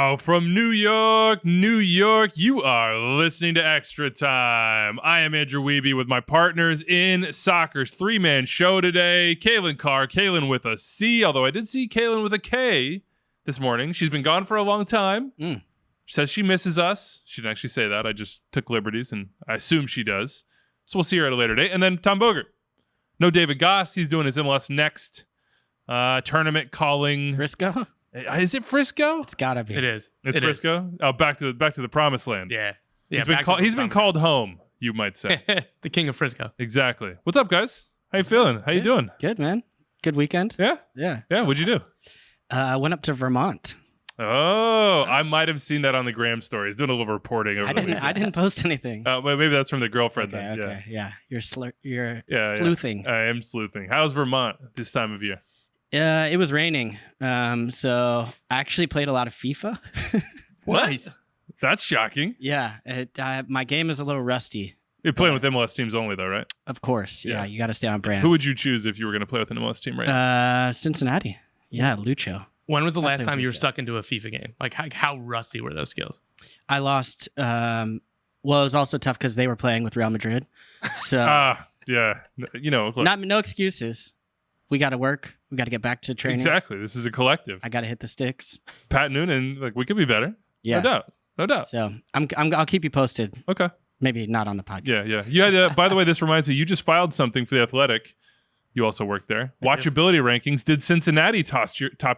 Now, from New York, you are listening to Extra Time. I am Andrew Wiebe with my partners in soccer's three-man show today. Kaylin Carr, Kaylin with a C, although I did see Kaylin with a K this morning. She's been gone for a long time. She says she misses us. She didn't actually say that. I just took liberties, and I assume she does. So we'll see her at a later date. And then Tom Bogert. No David Goss. He's doing his MLS Next tournament calling. Frisco? Is it Frisco? It's gotta be. It is. It's Frisco? Oh, back to the promised land. Yeah. He's been called home, you might say. The king of Frisco. Exactly. What's up, guys? How you feeling? How you doing? Good, man. Good weekend. Yeah? Yeah. Yeah, what'd you do? I went up to Vermont. Oh, I might have seen that on the Gram stories. Doing a little reporting over the weekend. I didn't post anything. But maybe that's from the girlfriend then. Okay. Yeah. You're sleuthing. Yeah. I am sleuthing. How's Vermont this time of year? It was raining. So I actually played a lot of FIFA. What? Nice. That's shocking. Yeah. My game is a little rusty. You're playing with MLS teams only, though, right? Of course. Yeah. You got to stay on brand. Who would you choose if you were going to play with an MLS team right now? Cincinnati. Yeah, Lucho. When was the last time you were Lucho. stuck into a FIFA game? Like, how rusty were those skills? I lost. Well, it was also tough because they were playing with Real Madrid. So Yeah. You know, look, no excuses. We got to work. We got to get back to training. exactly. This is a collective. I got to hit the sticks. Pat Noonan, like, we could be better. Yeah. No doubt. So I'll keep you posted. Okay. Maybe not on the podcast. Yeah. You had. By the way, this reminds me. You just filed something for the Athletic. You also worked there. Watchability rankings. Did Cincinnati top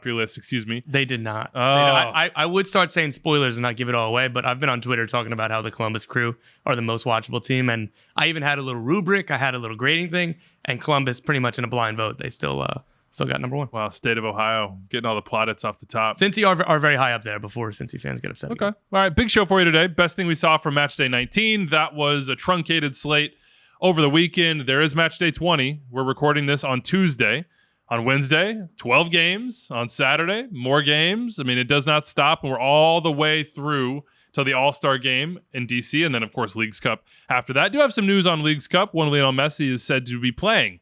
your list? Excuse me. They did not. Oh. I would start saying spoilers and not give it all away, but I've been on Twitter talking about how the Columbus Crew are the most watchable team, and I even had a little rubric. I had a little grading thing, and Columbus, pretty much in a blind vote, they still got number one. Wow, state of Ohio getting all the plaudits off the top. Cincy are very high up there before Cincy fans get upset. Okay. Again. All right. Big show for you today. Best thing we saw from Matchday 19. That was a truncated slate over the weekend. There is Matchday 20. We're recording this on Tuesday. On Wednesday, 12 games. On Saturday, more games. I mean, it does not stop, and we're all the way through till the All-Star game in D.C., and then, of course, Leagues Cup after that. Do have some news on Leagues Cup. One, Lionel Messi is said to be playing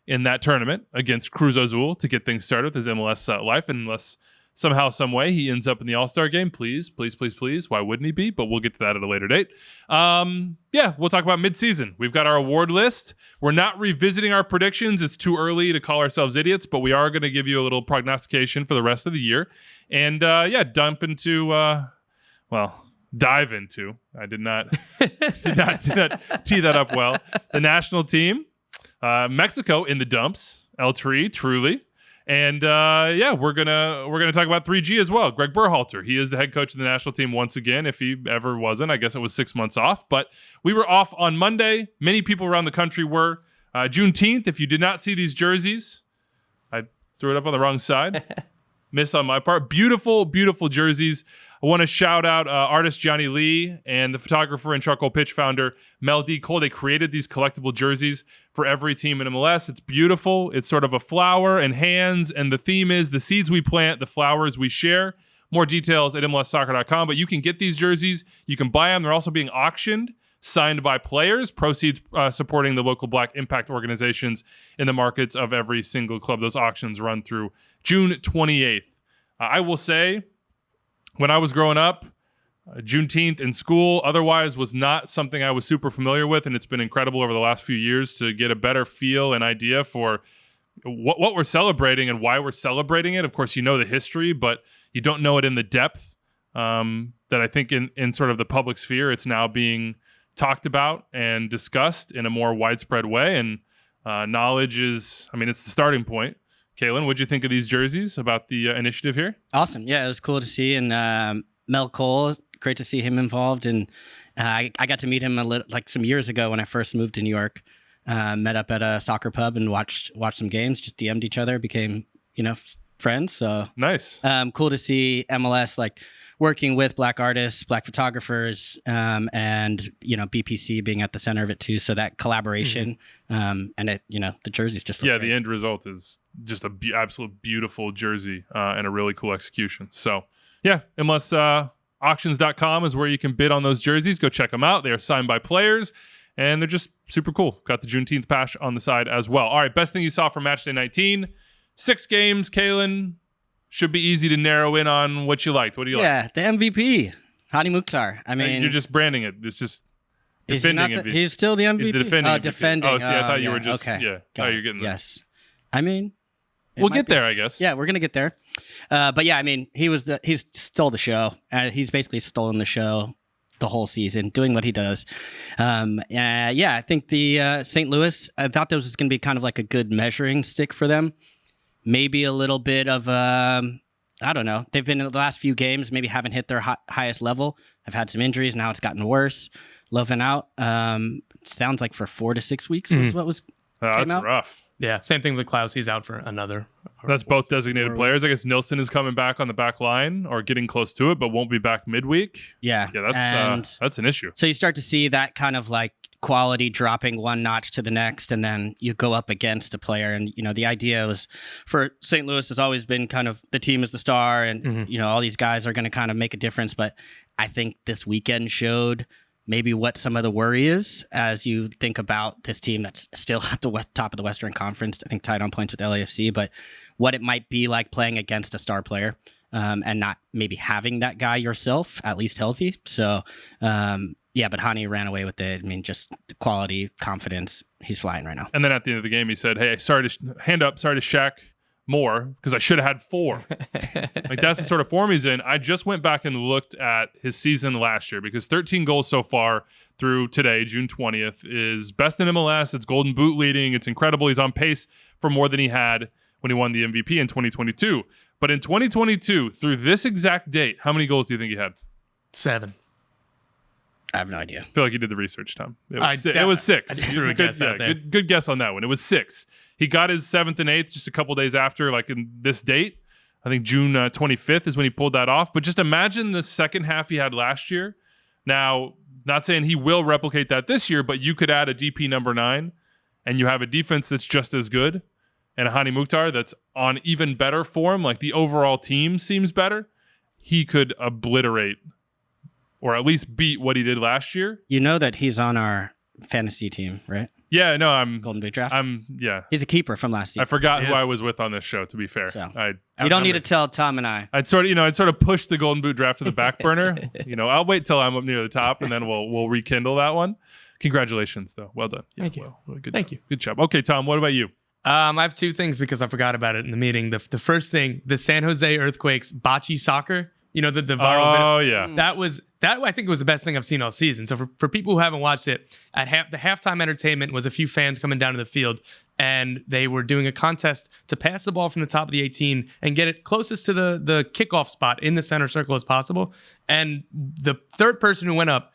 in that tournament against Cruz Azul to get things started with his MLS life, unless somehow, some way, he ends up in the All-Star game. Please. Why wouldn't he be? But we'll get to that at a later date. We'll talk about midseason. We've got our award list. We're not revisiting our predictions. It's too early to call ourselves idiots, but we are going to give you a little prognostication for the rest of the year. And, dive into. I did not tee that up well. The national team. Mexico in the dumps. El Tri, truly. And we're gonna talk about 3G as well. Gregg Berhalter, he is the head coach of the national team once again. If he ever wasn't, I guess it was 6 months off. But we were off on Monday. Many people around the country were. Juneteenth. If you did not see these jerseys, I threw it up on the wrong side. Miss on my part. Beautiful, beautiful jerseys. I want to shout out artist Johnny Lee and the photographer and charcoal pitch founder Mel D. Cole. They created these collectible jerseys for every team in MLS. It's beautiful. It's sort of a flower and hands, and the theme is the seeds we plant, the flowers we share. More details at MLSsoccer.com, but you can get these jerseys. You can buy them. They're also being auctioned, signed by players, proceeds supporting the local Black impact organizations in the markets of every single club. Those auctions run through June 28th. I will say, when I was growing up, Juneteenth in school otherwise was not something I was super familiar with, and it's been incredible over the last few years to get a better feel and idea for what we're celebrating and why we're celebrating it. Of course, you know the history, but you don't know it in the depth that I think in sort of the public sphere, it's now being talked about and discussed in a more widespread way, and knowledge is, it's the starting point. Kaylin, what'd you think of these jerseys, about the initiative here? Awesome. Yeah, it was cool to see. And Mel Cole, great to see him involved. And I got to meet him some years ago when I first moved to New York. Met up at a soccer pub and watched some games, just DM'd each other, became, friends. So nice. Cool to see MLS working with Black artists, Black photographers, and BPC being at the center of it too. So that collaboration, and it, the jerseys just look great. The end result is just a absolute beautiful jersey and a really cool execution. So MLS auctions.com is where you can bid on those jerseys. Go check them out. They are signed by players, and they're just super cool. Got the Juneteenth patch on the side as well. All right, best thing you saw from Matchday 19, 6 games. Kaylin, should be easy to narrow in on what you liked. What do you like? Yeah, the MVP, Hany Mukhtar. I mean, You're just branding it. It's just is he defending not MVP. He's still the MVP. He's the defending MVP. Defending. Oh, see, I thought you were just okay. yeah. Got Oh, it. you're getting there. Yes. I mean, We'll get there, I guess. Yeah, we're gonna get there. But yeah, I mean, he's stole the show. He's basically stolen the show the whole season, doing what he does. I think the St. Louis, I thought this was going to be kind of like a good measuring stick for them. Maybe a little bit of, I don't know. They've been in the last few games, maybe haven't hit their highest level. I've had some injuries. Now it's gotten worse. Loving out. Sounds like for 4 to 6 weeks was what was That's out. rough. Yeah, same thing with Klaus. He's out for another. That's both designated players. I guess Nilsson is coming back on the back line or getting close to it, but won't be back midweek. Yeah. Yeah, that's an issue. So you start to see that kind of like quality dropping one notch to the next, and then you go up against a player. And, the idea was for St. Louis has always been kind of the team is the star, and, all these guys are going to kind of make a difference. But I think this weekend showed maybe what some of the worry is as you think about this team that's still at the top of the Western Conference, I think tied on points with LAFC, but what it might be like playing against a star player and not maybe having that guy yourself, at least healthy. So, but Hany ran away with it. I mean, just quality, confidence. He's flying right now. And then at the end of the game, he said, hey, sorry to Shaq more because I should have had 4. Like that's the sort of form he's in. I just went back and looked at his season last year because 13 goals so far through today, June 20th, is best in MLS. It's Golden Boot leading. It's incredible. He's on pace for more than he had when he won the MVP in 2022. But in 2022, through this exact date, how many goals do you think he had? 7. I have no idea. I feel like you did the research, Tom. It was 6. I threw a guess out there. Good guess on that one. It was 6. He got his 7th and 8th just a couple days after, like in this date. I think June 25th is when he pulled that off. But just imagine the second half he had last year. Now, not saying he will replicate that this year, but you could add a DP number 9, and you have a defense that's just as good, and a Hany Mukhtar that's on even better form. Like the overall team seems better. He could obliterate or at least beat what he did last year. You know that he's on our fantasy team, right? Yeah, no, Golden Boot draft. Yeah. He's a keeper from last season. I forgot who I was with on this show, to be fair. So, you don't need to tell Tom and I. I'd sort of push the Golden Boot draft to the back burner. I'll wait till I'm up near the top and then we'll rekindle that one. Congratulations, though. Well done. Yeah, Thank you. Well, Thank you. Good job. Okay, Tom, what about you? I have 2 things because I forgot about it in the meeting. The first thing, the San Jose Earthquakes bocce soccer. The viral video. Oh, yeah. That I think was the best thing I've seen all season. So for people who haven't watched it, the halftime entertainment was a few fans coming down to the field, and they were doing a contest to pass the ball from the top of the 18 and get it closest to the kickoff spot in the center circle as possible. And the third person who went up,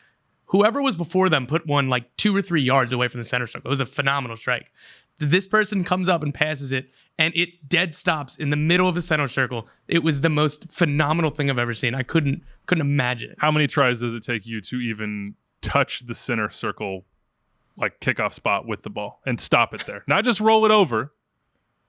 whoever was before them put one like 2 or 3 yards away from the center circle. It was a phenomenal strike. This person comes up and passes it, and it dead stops in the middle of the center circle. It was the most phenomenal thing I've ever seen. I couldn't imagine it. How many tries does it take you to even touch the center circle, like kickoff spot with the ball and stop it there? Not just roll it over.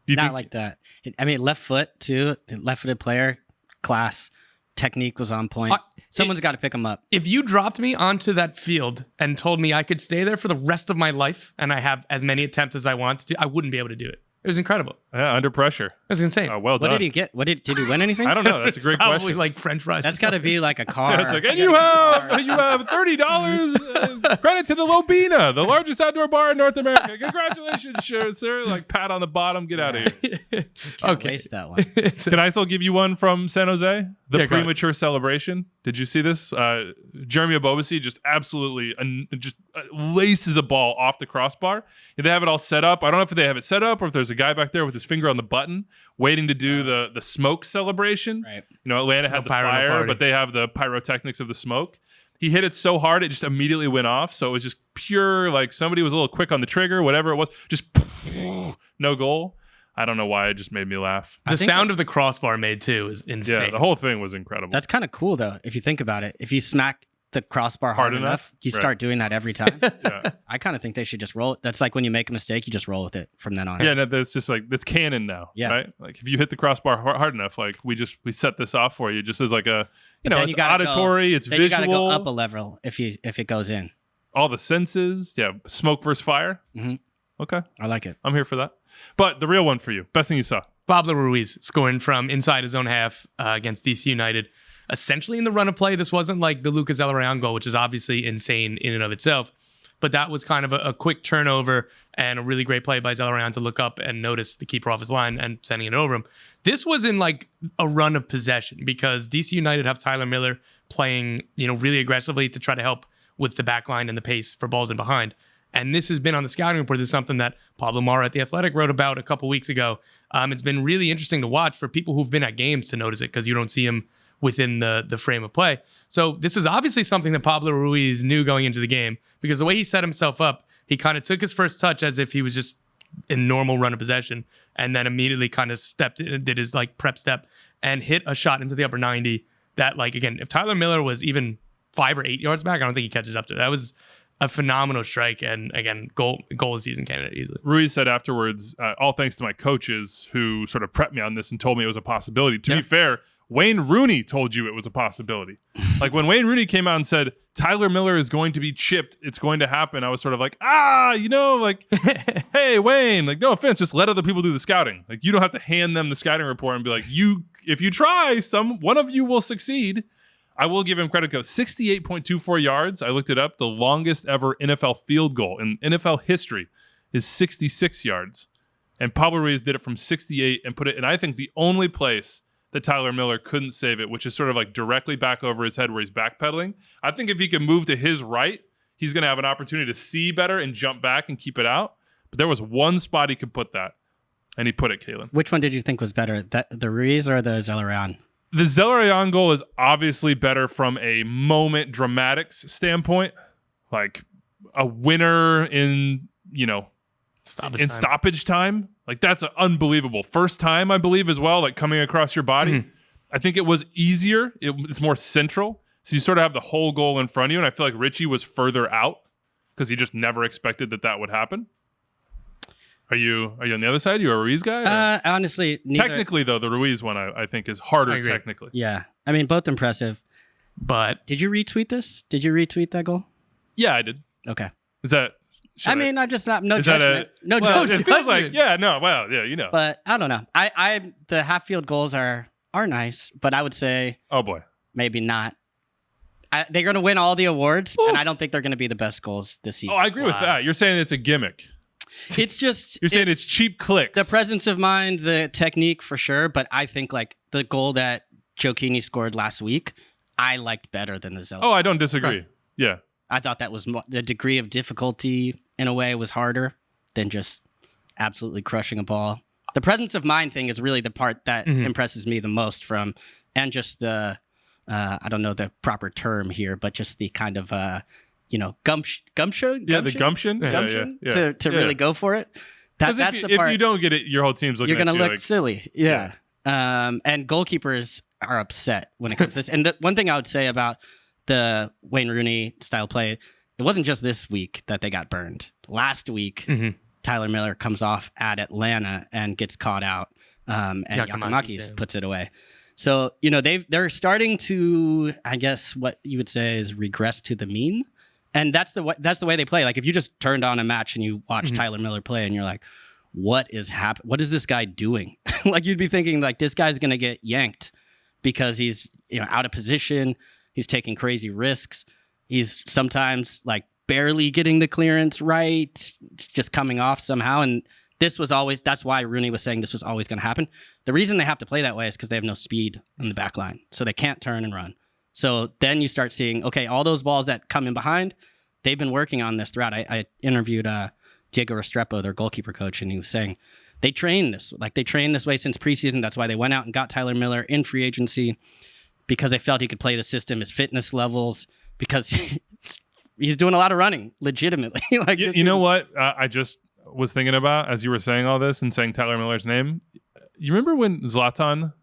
Not like that. I mean, left foot too. Left-footed player, class. Technique was on point. Someone's got to pick him up. If you dropped me onto that field and told me I could stay there for the rest of my life and I have as many attempts as I want to, I wouldn't be able to do it. It was incredible. Yeah, under pressure. It was insane. Well done. What did he get? Did he win anything? I don't know. That's a great Probably question. like French fries. That's got to be like a car. Yeah, it's like, and you have $30 credit to the Lobina, the largest outdoor bar in North America. Congratulations, sir. Like pat on the bottom. Get out of here. Okay, waste that one. Can I still give you one from San Jose? The Yeah, premature celebration. Did you see this? Jeremy Abobasi just absolutely laces a ball off the crossbar. They have it all set up. I don't know if they have it set up or if there's a guy back there with his finger on the button waiting to do the smoke celebration. Right. Atlanta had the fire, but they have the pyrotechnics of the smoke. He hit it so hard, it just immediately went off. So it was just pure, like somebody was a little quick on the trigger, whatever it was. Just no goal. I don't know why. It just made me laugh. The sound of the crossbar made too is insane. Yeah, the whole thing was incredible. That's kind of cool though, if you think about it. If you smack the crossbar hard enough, you start doing that every time. Yeah. I kind of think they should just roll it. That's like when you make a mistake, you just roll with it from then on. Yeah, no, that's just like, that's canon now. Yeah. Right? Like if you hit the crossbar hard enough, like we set this off for you just as like a, it's auditory, it's visual. You got to go up a level if it goes in. All the senses. Yeah. Smoke versus fire. Mm-hmm. Okay. I like it. I'm here for that. But the real one for you, best thing you saw. Pablo Ruiz scoring from inside his own half against DC United. Essentially in the run of play, this wasn't like the Lucas Zelarayan goal, which is obviously insane in and of itself. But that was kind of a quick turnover and a really great play by Zelarayan to look up and notice the keeper off his line and sending it over him. This was in like a run of possession because DC United have Tyler Miller playing, really aggressively to try to help with the back line and the pace for balls in behind. And this has been on the scouting report. This is something that Pablo Mara at The Athletic wrote about a couple weeks ago. It's been really interesting to watch for people who've been at games to notice it because you don't see him within the frame of play. So this is obviously something that Pablo Ruiz knew going into the game because the way he set himself up, he kind of took his first touch as if he was just in normal run of possession and then immediately kind of stepped in, did his like prep step and hit a shot into the upper 90 that, like, again, if Tyler Miller was even 5 or 8 yards back, I don't think he catches up to it. That was a phenomenal strike and, again, goal of season candidate easily. Ruiz said afterwards, all thanks to my coaches who sort of prepped me on this and told me it was a possibility. To be fair, Wayne Rooney told you it was a possibility. Like when Wayne Rooney came out and said, Tyler Miller is going to be chipped, it's going to happen, I was sort of like, hey, Wayne, like, no offense, just let other people do the scouting. Like, you don't have to hand them the scouting report and be like, if you try, one of you will succeed. I will give him credit because 68.24 yards. I looked it up. The longest ever NFL field goal in NFL history is 66 yards. And Pablo Ruiz did it from 68 and put it in, I think, the only place that Tyler Miller couldn't save it, which is sort of like directly back over his head where he's backpedaling. I think if he can move to his right, he's going to have an opportunity to see better and jump back and keep it out. But there was one spot he could put that, and he put it, Kalen. Which one did you think was better, the Ruiz or the Zelarayan? The Zelarayan goal is obviously better from a moment dramatics standpoint, like a winner in, stoppage time. Like, that's unbelievable. First time, I believe, as well, like coming across your body. Mm-hmm. I think it was easier. It's more central. So you sort of have the whole goal in front of you. And I feel like Richie was further out because he just never expected that would happen. Are you on the other side? You a Ruiz guy? Honestly, neither. Technically, though, the Ruiz one I think is harder technically. Yeah. I mean, both impressive. But did you retweet this? Did you retweet that goal? Yeah, I did. Okay. Is that... I'm just not, no judgment. No judgment. It feels like, yeah, But I don't know. The half field goals are nice, but I would say, oh boy, maybe not. They're going to win all the awards, and I don't think they're going to be the best goals this season. Oh, I agree with that. You're saying it's a gimmick. It's just... You're saying it's cheap clicks. The presence of mind, the technique for sure, but I think like the goal that Giochini scored last week, I liked better than the Zelda. Oh, I don't disagree. Yeah. I thought that was the degree of difficulty in a way was harder than just absolutely crushing a ball. The presence of mind thing is really the part that impresses me the most and just the, I don't know the proper term here, but just the kind of, gumption? Yeah, the gumption. To really go for it. That's the part. If you don't get it, your whole team's looking at you. You're going to look silly. Yeah. And goalkeepers are upset when it comes to this. And the one thing I would say about the Wayne Rooney style play, it wasn't just this week that they got burned. Last week, Tyler Miller comes off at Atlanta and gets caught out, and Giacomakis puts it away. So they're starting to, I guess, what you would say is regress to the mean, and that's the way they play. Like if you just turned on a match and you watch Tyler Miller play, and you're like, what is happening? What is this guy doing? Like you'd be thinking like this guy's gonna get yanked because he's out of position. He's taking crazy risks. He's sometimes like barely getting the clearance right, just coming off somehow. And that's why Rooney was saying this was always going to happen. The reason they have to play that way is because they have no speed in the back line. So they can't turn and run. So then you start seeing, okay, all those balls that come in behind, they've been working on this throughout. I interviewed Diego Restrepo, their goalkeeper coach, and he was saying they train this way since preseason. That's why they went out and got Tyler Miller in free agency, because they felt he could play the system, his fitness levels, because he's doing a lot of running, legitimately. Like you know what I just was thinking about as you were saying all this and saying Tyler Miller's name? You remember when Zlatan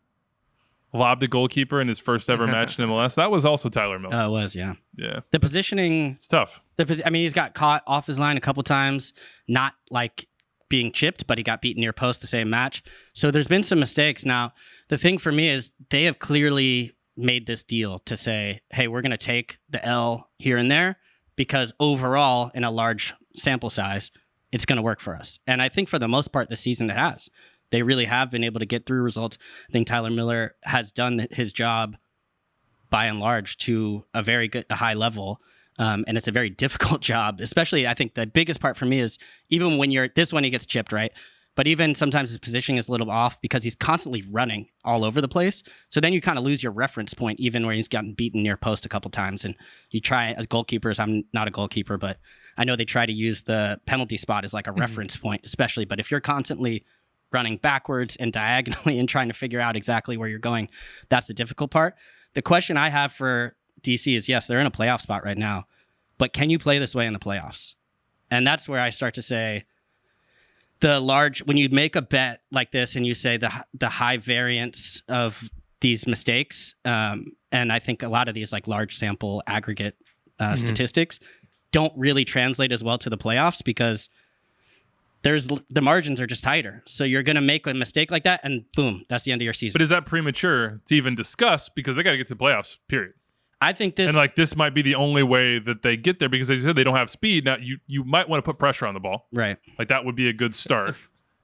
lobbed a goalkeeper in his first ever match in MLS? That was also Tyler Miller. Oh, it was, yeah. Yeah. The positioning... It's tough. He's got caught off his line a couple times, not like being chipped, but he got beaten near post the same match. So there's been some mistakes. Now, the thing for me is they have clearly made this deal to say, hey, we're going to take the L here and there because overall, in a large sample size, it's going to work for us. And I think for the most part this season it has. they really have been able to get through results. I think Tyler Miller has done his job by and large to a high level. And it's a very difficult job, especially I think the biggest part for me is even when this one he gets chipped, right? But even sometimes his positioning is a little off because he's constantly running all over the place. So then you kind of lose your reference point, even where he's gotten beaten near post a couple times. And you try, as goalkeepers, I'm not a goalkeeper, but I know they try to use the penalty spot as like a reference point, especially. But if you're constantly running backwards and diagonally and trying to figure out exactly where you're going, that's the difficult part. The question I have for DC is, yes, they're in a playoff spot right now, but can you play this way in the playoffs? And that's where I start to say, when you make a bet like this and you say the high variance of these mistakes, and I think a lot of these like large sample aggregate statistics don't really translate as well to the playoffs because the margins are just tighter. So you're going to make a mistake like that and boom, that's the end of your season. But is that premature to even discuss because they got to get to the playoffs, period? I think this might be the only way that they get there because as you said, they don't have speed. Now you might want to put pressure on the ball. Right. Like that would be a good start,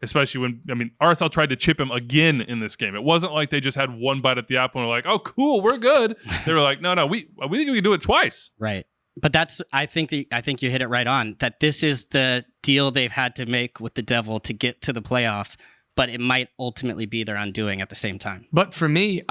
especially when, RSL tried to chip him again in this game. It wasn't like they just had one bite at the apple and were like, oh, cool, we're good. They were like, no, we think we can do it twice. Right. But I think you hit it right on that this is the deal they've had to make with the devil to get to the playoffs, but it might ultimately be their undoing at the same time. But for me,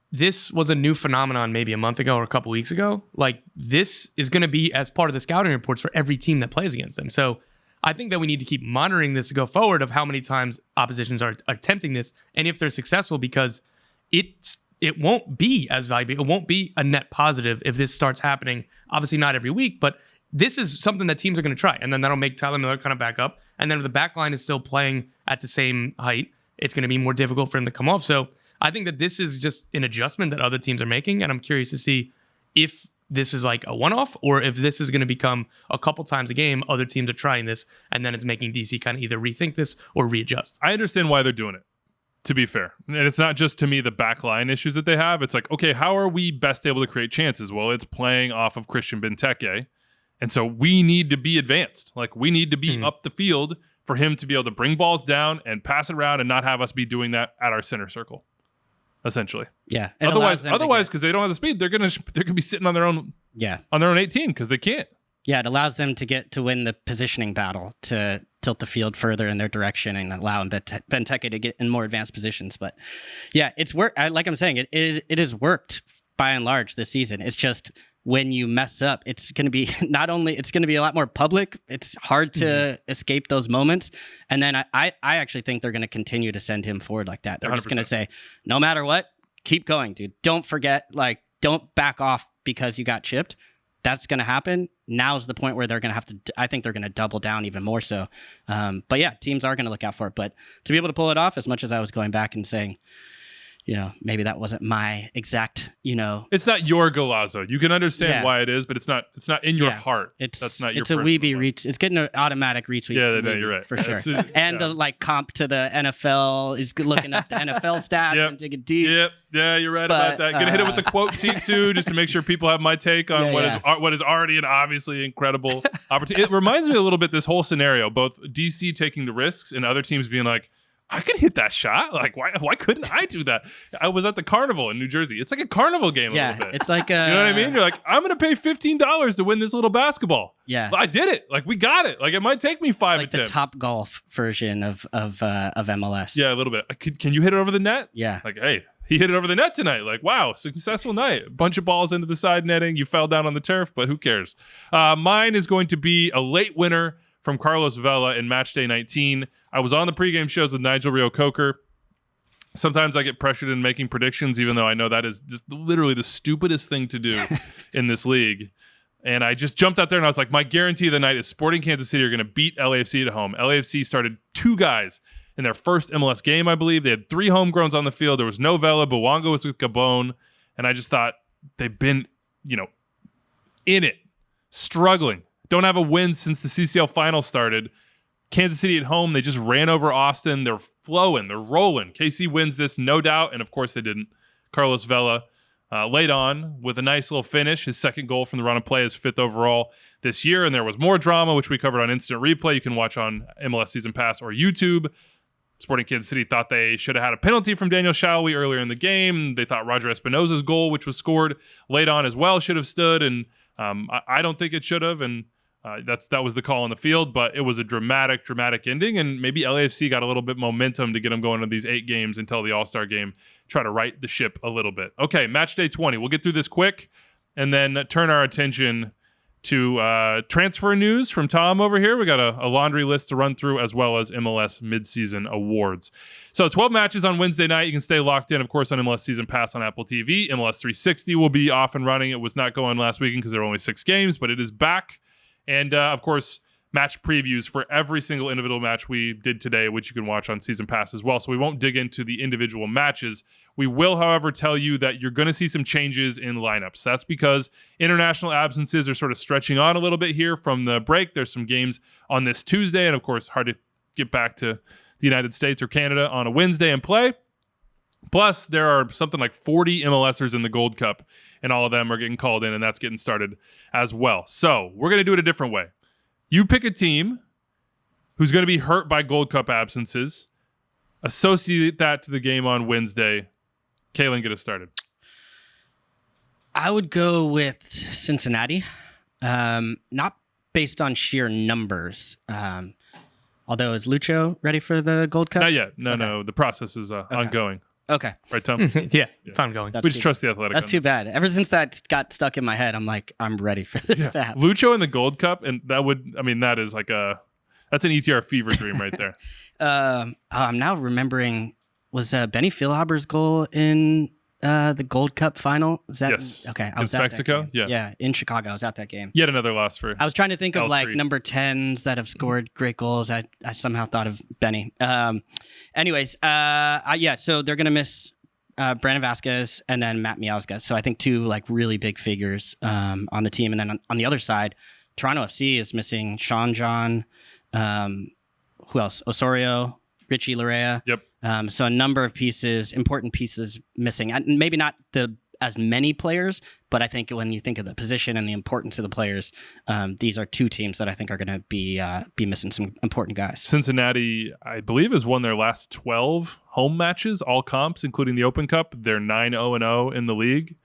this was a new phenomenon maybe a month ago or a couple weeks ago. Like this is going to be as part of the scouting reports for every team that plays against them. So I think that we need to keep monitoring this to go forward of how many times oppositions are attempting this and if they're successful because it won't be as valuable. It won't be a net positive if this starts happening. Obviously not every week, but this is something that teams are going to try. And then that'll make Tyler Miller kind of back up. And then if the back line is still playing at the same height, it's going to be more difficult for him to come off. So I think that this is just an adjustment that other teams are making. And I'm curious to see if this is like a one-off or if this is going to become a couple times a game, other teams are trying this. And then it's making DC kind of either rethink this or readjust. I understand why they're doing it, to be fair. And it's not just to me the backline issues that they have. It's like, okay, how are we best able to create chances? Well, it's playing off of Christian Benteke. And so we need to be advanced. Like we need to be up the field for him to be able to bring balls down and pass it around and not have us be doing that at our center circle. Essentially, yeah. Otherwise, because they don't have the speed, they're gonna be sitting on their own, on their own 18 because they can't. Yeah, it allows them to win the positioning battle to tilt the field further in their direction and allow Benteke to get in more advanced positions. But yeah, it's worked. Like I'm saying, it has worked by and large this season. It's just when you mess up, it's going to be it's going to be a lot more public. It's hard to escape those moments. And then I actually think they're going to continue to send him forward like that. They're 100%. Just going to say, no matter what, keep going, dude. Don't forget, don't back off because you got chipped. That's going to happen. Now's the point where they're going to have to, I think they're going to double down even more so. But yeah, teams are going to look out for it. But to be able to pull it off, as much as I was going back and saying, maybe that wasn't my exact, It's not your Golazo. You can understand why it is, but it's not in your heart. That's not your It's a weeby reach. It's getting an automatic retweet. Yeah, no, you're right. For sure. And the comp to the NFL is looking up the NFL stats and digging deep. Yep. Yeah, you're right about that. Gonna hit it with the quote team too, just to make sure people have my take on what is already an obviously incredible opportunity. It reminds me a little bit this whole scenario, both DC taking the risks and other teams being like, I can hit that shot. Like, why couldn't I do that? I was at the carnival in New Jersey. It's like a carnival game a little bit. It's like you know what I mean? You're like, I'm going to pay $15 to win this little basketball. Yeah. But I did it. Like, we got it. Like, it might take me 5 attempts. attempts. The Top Golf version of MLS. Yeah, a little bit. Can you hit it over the net? Yeah. Like, hey, he hit it over the net tonight. Like, wow, successful night. A bunch of balls into the side netting. You fell down on the turf, but who cares? Mine is going to be a late winner from Carlos Vela in Matchday 19. I was on the pregame shows with Nigel Rio-Coker. Sometimes I get pressured in making predictions, even though I know that is just literally the stupidest thing to do in this league. And I just jumped out there and I was like, my guarantee of the night is Sporting Kansas City are going to beat LAFC at home. LAFC started 2 guys in their first MLS game, I believe. They had 3 homegrowns on the field. There was no Vela. Bouanga was with Gabon. And I just thought they've been, in it, struggling. Don't have a win since the CCL final started. Kansas City at home, they just ran over Austin. They're flowing. They're rolling. KC wins this, no doubt. And, of course, they didn't. Carlos Vela late on with a nice little finish. His second goal from the run of play, his 5th overall this year. And there was more drama, which we covered on Instant Replay. You can watch on MLS Season Pass or YouTube. Sporting Kansas City thought they should have had a penalty from Daniel Shalhoub earlier in the game. They thought Roger Espinoza's goal, which was scored late on as well, should have stood. And I don't think it should have. And that was the call on the field. But it was a dramatic ending. And maybe LAFC got a little bit momentum to get them going to these 8 games until the All-Star game. Try to right the ship a little bit. Okay, match day 20. We'll get through this quick and then turn our attention to transfer news from Tom over here. We got a laundry list to run through, as well as MLS midseason awards. So 12 matches on Wednesday night. You can stay locked in, of course, on MLS Season Pass on Apple TV. MLS 360 will be off and running. It was not going last weekend because there were only 6 games, but it is back. And, of course, match previews for every single individual match we did today, which you can watch on Season Pass as well. So we won't dig into the individual matches. We will, however, tell you that you're going to see some changes in lineups. That's because international absences are sort of stretching on a little bit here from the break. There's some games on this Tuesday, and of course, hard to get back to the United States or Canada on a Wednesday and play. Plus, there are something like 40 MLSers in the Gold Cup, and all of them are getting called in, and that's getting started as well. So we're going to do it a different way. You pick a team who's going to be hurt by Gold Cup absences, associate that to the game on Wednesday. Kaylin, get us started. I would go with Cincinnati, not based on sheer numbers. Although, is Lucho ready for the Gold Cup? Not yet. No. The process is ongoing. Okay. Right, Tom? Yeah, it's ongoing. We just trust the Athletic. That's too bad. Ever since that got stuck in my head, I'm like, I'm ready for this to happen. Lucho in the Gold Cup, and that is like that's an ETR fever dream right there. I'm now remembering, was Benny Philhaber's goal in the Gold Cup final? Was that yes. Okay, I was at Mexico. That game. Yeah, in Chicago. I was at that game. Yet another loss for. I was trying to think of L3. like number 10s that have scored great goals. I somehow thought of Benny. Anyways, so they're gonna miss Brandon Vasquez and then Matt Miazga. So I think 2 like really big figures on the team. And then on the other side, Toronto FC is missing Sean John. Who else? Osorio, Richie Larea. Yep. So a number of important pieces missing. And maybe not as many players, but I think when you think of the position and the importance of the players, these are 2 teams that I think are going to be missing some important guys. Cincinnati, I believe, has won their last 12 home matches, all comps, including the Open Cup. They're 9-0-0 in the league.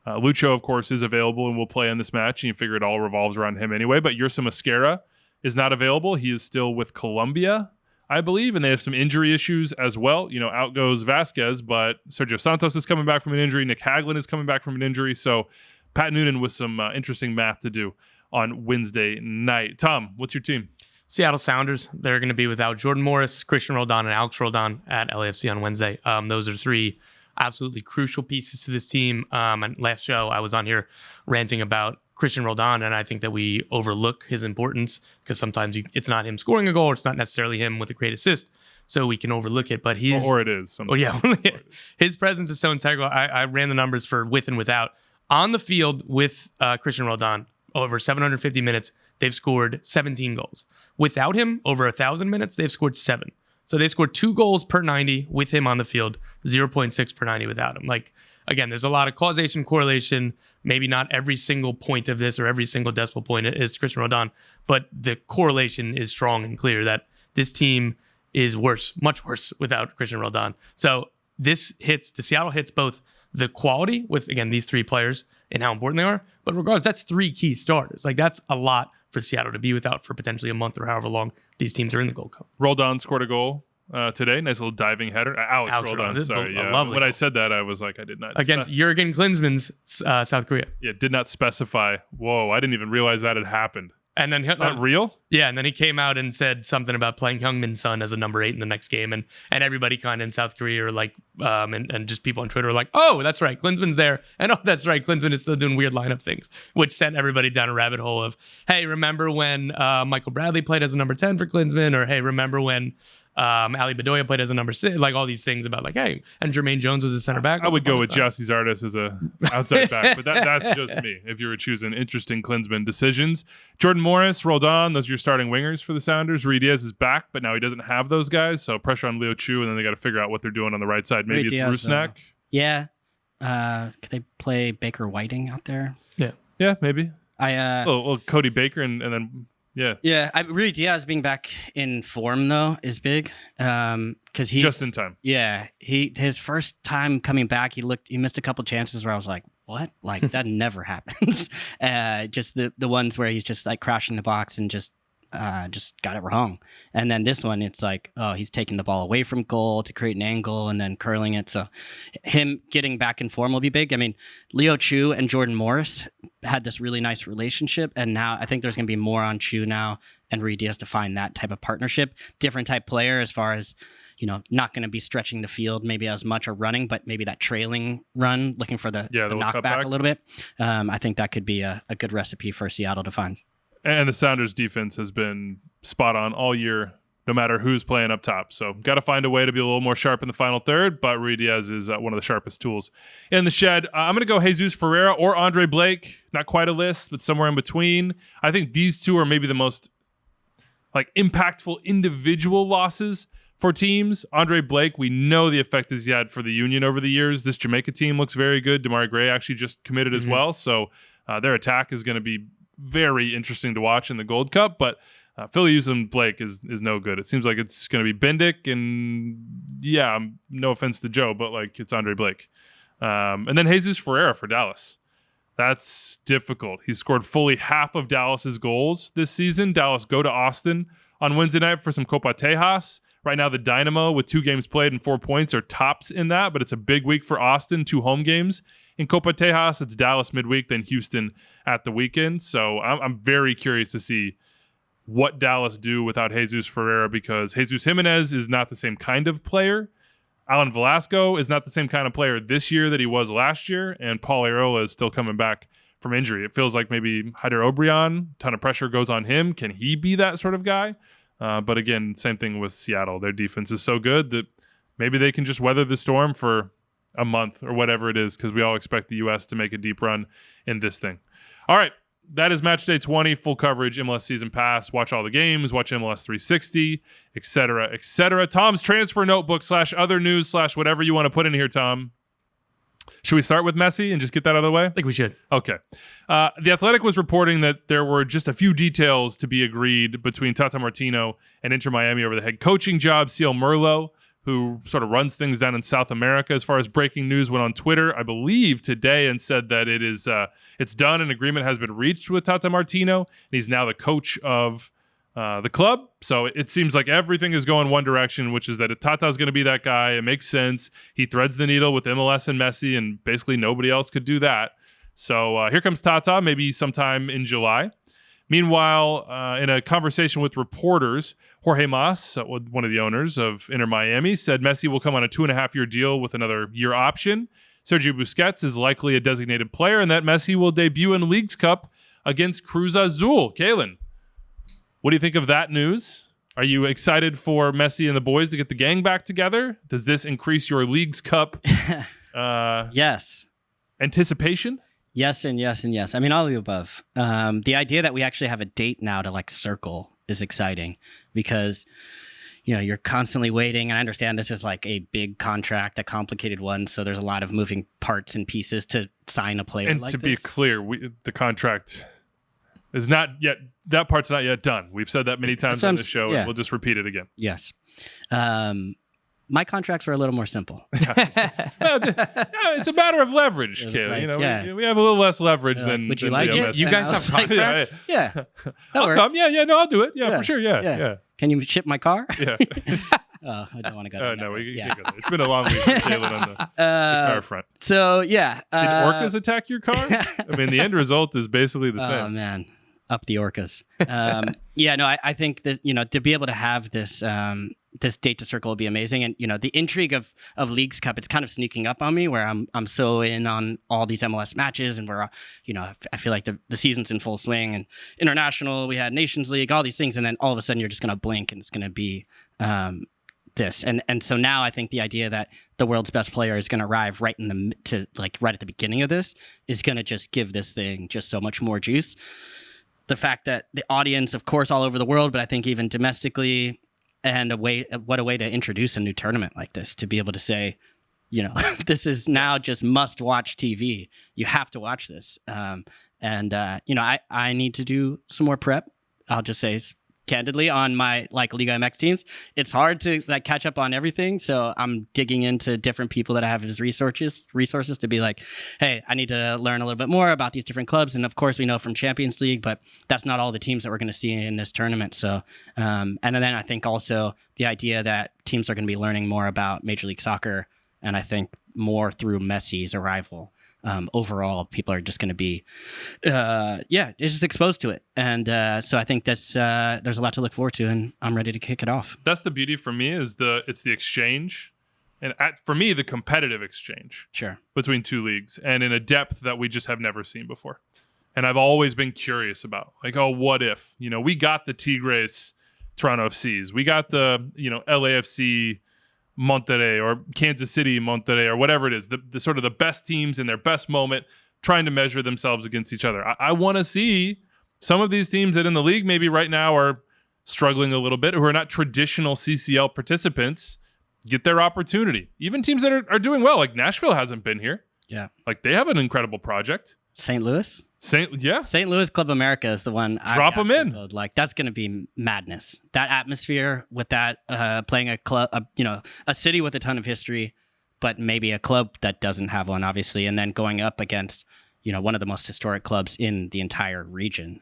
Lucho, of course, is available and will play in this match, and you figure it all revolves around him anyway. But Yersa Mosquera is not available. He is still with Colombia, I believe, and they have some injury issues as well. Out goes Vasquez, but Sergio Santos is coming back from an injury. Nick Haglund is coming back from an injury. So Pat Noonan with some interesting math to do on Wednesday night. Tom, what's your team? Seattle Sounders. They're going to be without Jordan Morris, Christian Roldan, and Alex Roldan at LAFC on Wednesday. Those are 3 absolutely crucial pieces to this team. And last show, I was on here ranting about Christian Roldan, and I think that we overlook his importance because sometimes it's not him scoring a goal, or it's not necessarily him with a great assist, so we can overlook it. But or it is. His presence is so integral. I ran the numbers for with and without on the field with Christian Roldan. Over 750 minutes, they've scored 17 goals. Without him, over 1,000 minutes, they've scored 7. So they scored 2 goals per 90 with him on the field, 0.6 per 90 without him. Like, again, there's a lot of causation, correlation. Maybe not every single point of this or every single decimal point is Christian Roldan, but the correlation is strong and clear that this team is worse, much worse without Christian Roldan. So the Seattle hits both the quality with, again, these 3 players and how important they are, but regardless, that's 3 key starters. Like, that's a lot for Seattle to be without for potentially a month or however long these teams are in the Gold Cup. Roldan scored a goal today. Nice little diving header. Alex Roldan. Sorry. Yeah. When I said that, I was like, I did not. Against Jurgen Klinsmann's South Korea. Yeah, did not specify. Whoa, I didn't even realize that had happened. And then is that real? Yeah, and then he came out and said something about playing Heung-Min Son as a number 8 in the next game, and everybody kind of in South Korea are like, and just people on Twitter are like, oh, that's right, Klinsmann's there, and oh, that's right, Klinsmann is still doing weird lineup things, which sent everybody down a rabbit hole of, hey, remember when Michael Bradley played as a number 10 for Klinsmann, or hey, remember when Ali Bedoya played as a number 6, like all these things about like, hey, and Jermaine Jones was a center back. I would go with Jossie Zardes as a outside back, but that's just me. If you were choosing interesting Klinsmann decisions, Jordan Morris, Roldan, those are your starting wingers for the Sounders. Ruiz Diaz is back, but now he doesn't have those guys, so pressure on Leo Chu, and then they got to figure out what they're doing on the right side. Maybe it's Rusnak. Yeah. Could they play Baker Whiting out there? Yeah, maybe. Cody Baker and then Yeah. Yeah, Rui Diaz being back in form though is big because he's just in time. Yeah, his first time coming back, he missed a couple chances where I was like, what? Like that never happens. Just the ones where he's just like crashing the box and just got it wrong. And then this one, it's like, oh, he's taking the ball away from goal to create an angle and then curling it. So him getting back in form will be big. I mean, Leo Chu and Jordan Morris had this really nice relationship. And now I think there's going to be more on Chu now and Rui Diaz to find that type of partnership. Different type player as far as, not going to be stretching the field maybe as much or running, but maybe that trailing run, looking for the knockback a little bit. I think that could be a good recipe for Seattle to find. And the Sounders defense has been spot on all year, no matter who's playing up top. So got to find a way to be a little more sharp in the final third, but Rui Diaz is one of the sharpest tools in the shed. I'm going to go Jesus Ferreira or Andre Blake. Not quite a list, but somewhere in between. I think these two are maybe the most impactful individual losses for teams. Andre Blake, we know the effect he's had for the Union over the years. This Jamaica team looks very good. Damari Gray actually just committed as well. So their attack is going to be very interesting to watch in the Gold Cup, but Philly using Blake is no good. It seems like it's going to be Bendick, and no offense to Joe, but it's Andre Blake. And then Jesus Ferreira for Dallas. That's difficult. He scored fully half of Dallas's goals this season. Dallas go to Austin on Wednesday night for some Copa Tejas. Right now, the Dynamo, with 2 games played and 4 points, are tops in that, but it's a big week for Austin, 2 home games. In Copa Tejas, it's Dallas midweek, then Houston at the weekend. So I'm very curious to see what Dallas do without Jesus Ferreira, because Jesus Jimenez is not the same kind of player. Alan Velasco is not the same kind of player this year that he was last year, and Paul Areola is still coming back from injury. It feels like maybe Haider Obrian, ton of pressure goes on him. Can he be that sort of guy? But again, same thing with Seattle. Their defense is so good that maybe they can just weather the storm for a month or whatever it is, because we all expect the U.S. to make a deep run in this thing. All right, that is Matchday 20, full coverage, MLS Season Pass. Watch all the games, watch MLS 360, etc., etc. Tom's transfer notebook / other news / whatever you want to put in here, Tom. Should we start with Messi and just get that out of the way? I think we should. Okay. The Athletic was reporting that there were just a few details to be agreed between Tata Martino and Inter Miami over the head coaching job. Ciel Merlo, who sort of runs things down in South America as far as breaking news, went on Twitter, I believe, today and said that it's done. An agreement has been reached with Tata Martino, and he's now the coach of the club. So it seems like everything is going one direction, which is that Tata's going to be that guy. It makes sense. He threads the needle with MLS and Messi, and basically nobody else could do that. So here comes Tata, maybe sometime in July. Meanwhile, in a conversation with reporters, Jorge Mas, one of the owners of Inter Miami, said Messi will come on a 2.5-year deal with another year option. Sergio Busquets is likely a designated player, and that Messi will debut in Leagues Cup against Cruz Azul. Kalen, what do you think of that news? Are you excited for Messi and the boys to get the gang back together? Does this increase your Leagues Cup yes. anticipation? Yes and yes and yes. I mean, all of the above. The idea that we actually have a date now to circle is exciting, because you're constantly waiting. And I understand this is a big contract, a complicated one, so there's a lot of moving parts and pieces to sign a player. And to be clear, the contract is not yet. That part's not yet done. We've said that many times on the show, and we'll just repeat it again. Yes. My contracts were a little more simple. It's a matter of leverage, Kayla. We have a little less leverage than. Would you like it? You guys have contracts? Yeah. I'll come. Yeah. No, I'll do it. Yeah, for sure. Yeah. Can you ship my car? Yeah. Oh, I don't want to go there. No, we can't go there. It's been a long week for Kayla on the car front. So, yeah. Did orcas attack your car? I mean, the end result is basically the same. Oh, man. Up the orcas. I think that, to be able to have this this date to circle will be amazing. And, the intrigue of Leagues Cup, it's kind of sneaking up on me, where I'm so in on all these MLS matches, and where, I feel like the season's in full swing, and international, we had Nations League, all these things. And then all of a sudden you're just going to blink and it's going to be this. And so now I think the idea that the world's best player is going to arrive right at the beginning of this is going to just give this thing just so much more juice. The fact that the audience, of course, all over the world, but I think even domestically, and what a way to introduce a new tournament like this, to be able to say, this is now just must-watch TV. You have to watch this. I need to do some more prep I'll just say candidly on my like Liga MX teams, it's hard to like catch up on everything. So I'm digging into different people that I have as resources to be like, hey, I need to learn a little bit more about these different clubs. And of course we know from Champions League, but that's not all the teams that we're going to see in this tournament. So, and then I think also the idea that teams are going to be learning more about Major League Soccer. And I think more through Messi's arrival. Overall, people are just going to be, just exposed to it. And so I think there's a lot to look forward to, and I'm ready to kick it off. That's the beauty for me is it's the exchange. And for me, the competitive exchange between two leagues and in a depth that we just have never seen before. And I've always been curious about, like, oh, what if? We got the Tigres Toronto FCs. We got the, LAFC Monterrey or Kansas City Monterrey or whatever it is, the sort of the best teams in their best moment trying to measure themselves against each other. I want to see some of these teams that in the league maybe right now are struggling a little bit, who are not traditional CCL participants, get their opportunity. Even teams that are doing well, like Nashville hasn't been here. Yeah. Like they have an incredible project. St. Louis? St. Louis Club America is the one. Drop them in. Like that's going to be madness. That atmosphere with that playing a club, a city with a ton of history, but maybe a club that doesn't have one, obviously, and then going up against one of the most historic clubs in the entire region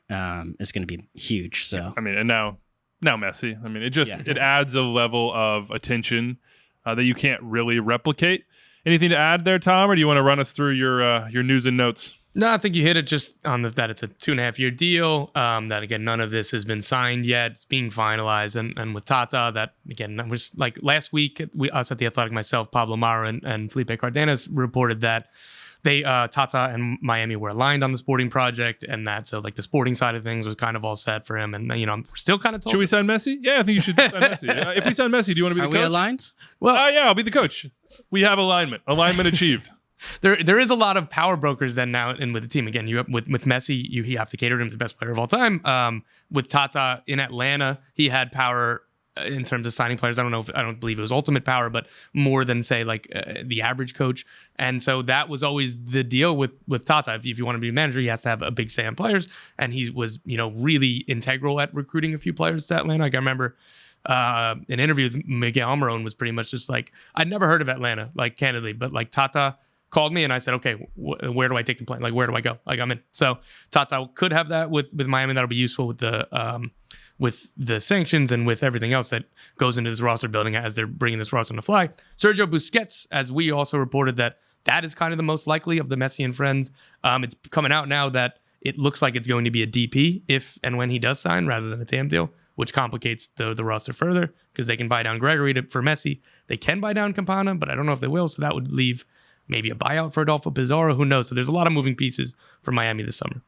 is going to be huge. So yeah, and now Messi. It adds a level of attention that you can't really replicate. Anything to add there, Tom, or do you want to run us through your news and notes? No, I think you hit it just on that it's a 2.5-year deal. That, again, none of this has been signed yet. It's being finalized. And with Tata, that, again, was like last week, us at The Athletic, myself, Pablo Mara, and Felipe Cardenas reported that Tata and Miami were aligned on the sporting project, and that, so like the sporting side of things was kind of all set for him. And, we're still kind of told. Should we sign Messi? Yeah, I think you should sign Messi. If we sign Messi, do you want to be the coach? Are we aligned? Well, yeah, I'll be the coach. We have alignment. Alignment achieved. There is a lot of power brokers then now in with the team. Again, with Messi, you have to cater to him as the best player of all time. With Tata in Atlanta, he had power in terms of signing players. I don't believe it was ultimate power, but more than say like the average coach. And so that was always the deal with Tata. If you want to be a manager, he has to have a big say on players. And he was really integral at recruiting a few players to Atlanta. Like I remember an interview with Miguel Almiron was pretty much just like, I'd never heard of Atlanta, like candidly, but like Tata called me and I said, okay, where do I take the plane? Like, where do I go? Like, I'm in. So Tata could have that with Miami. That'll be useful with the sanctions and with everything else that goes into this roster building as they're bringing this roster on the fly. Sergio Busquets, as we also reported, that is kind of the most likely of the Messi and friends. It's coming out now that it looks like it's going to be a DP if and when he does sign rather than a TAM deal, which complicates the roster further because they can buy down Gregory for Messi. They can buy down Campana, but I don't know if they will. So that would leave maybe a buyout for Adolfo Pizarro. Who knows? So there's a lot of moving pieces for Miami this summer.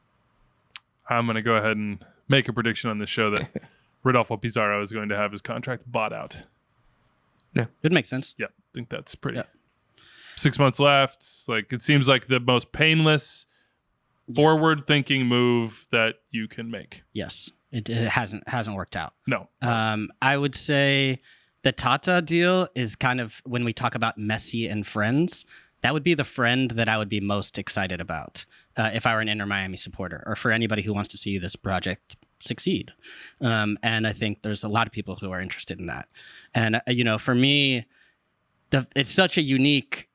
I'm going to go ahead and make a prediction on this show that Rodolfo Pizarro is going to have his contract bought out. Yeah, it makes sense. Yeah, I think that's pretty. Yeah. 6 months left. Like it seems like the most painless, forward-thinking move that you can make. Yes, it hasn't worked out. No. I would say the Tata deal is kind of when we talk about Messi and friends. That would be the friend that I would be most excited about if I were an Inter Miami supporter or for anybody who wants to see this project succeed. And I think there's a lot of people who are interested in that. And, for me, it's such a unique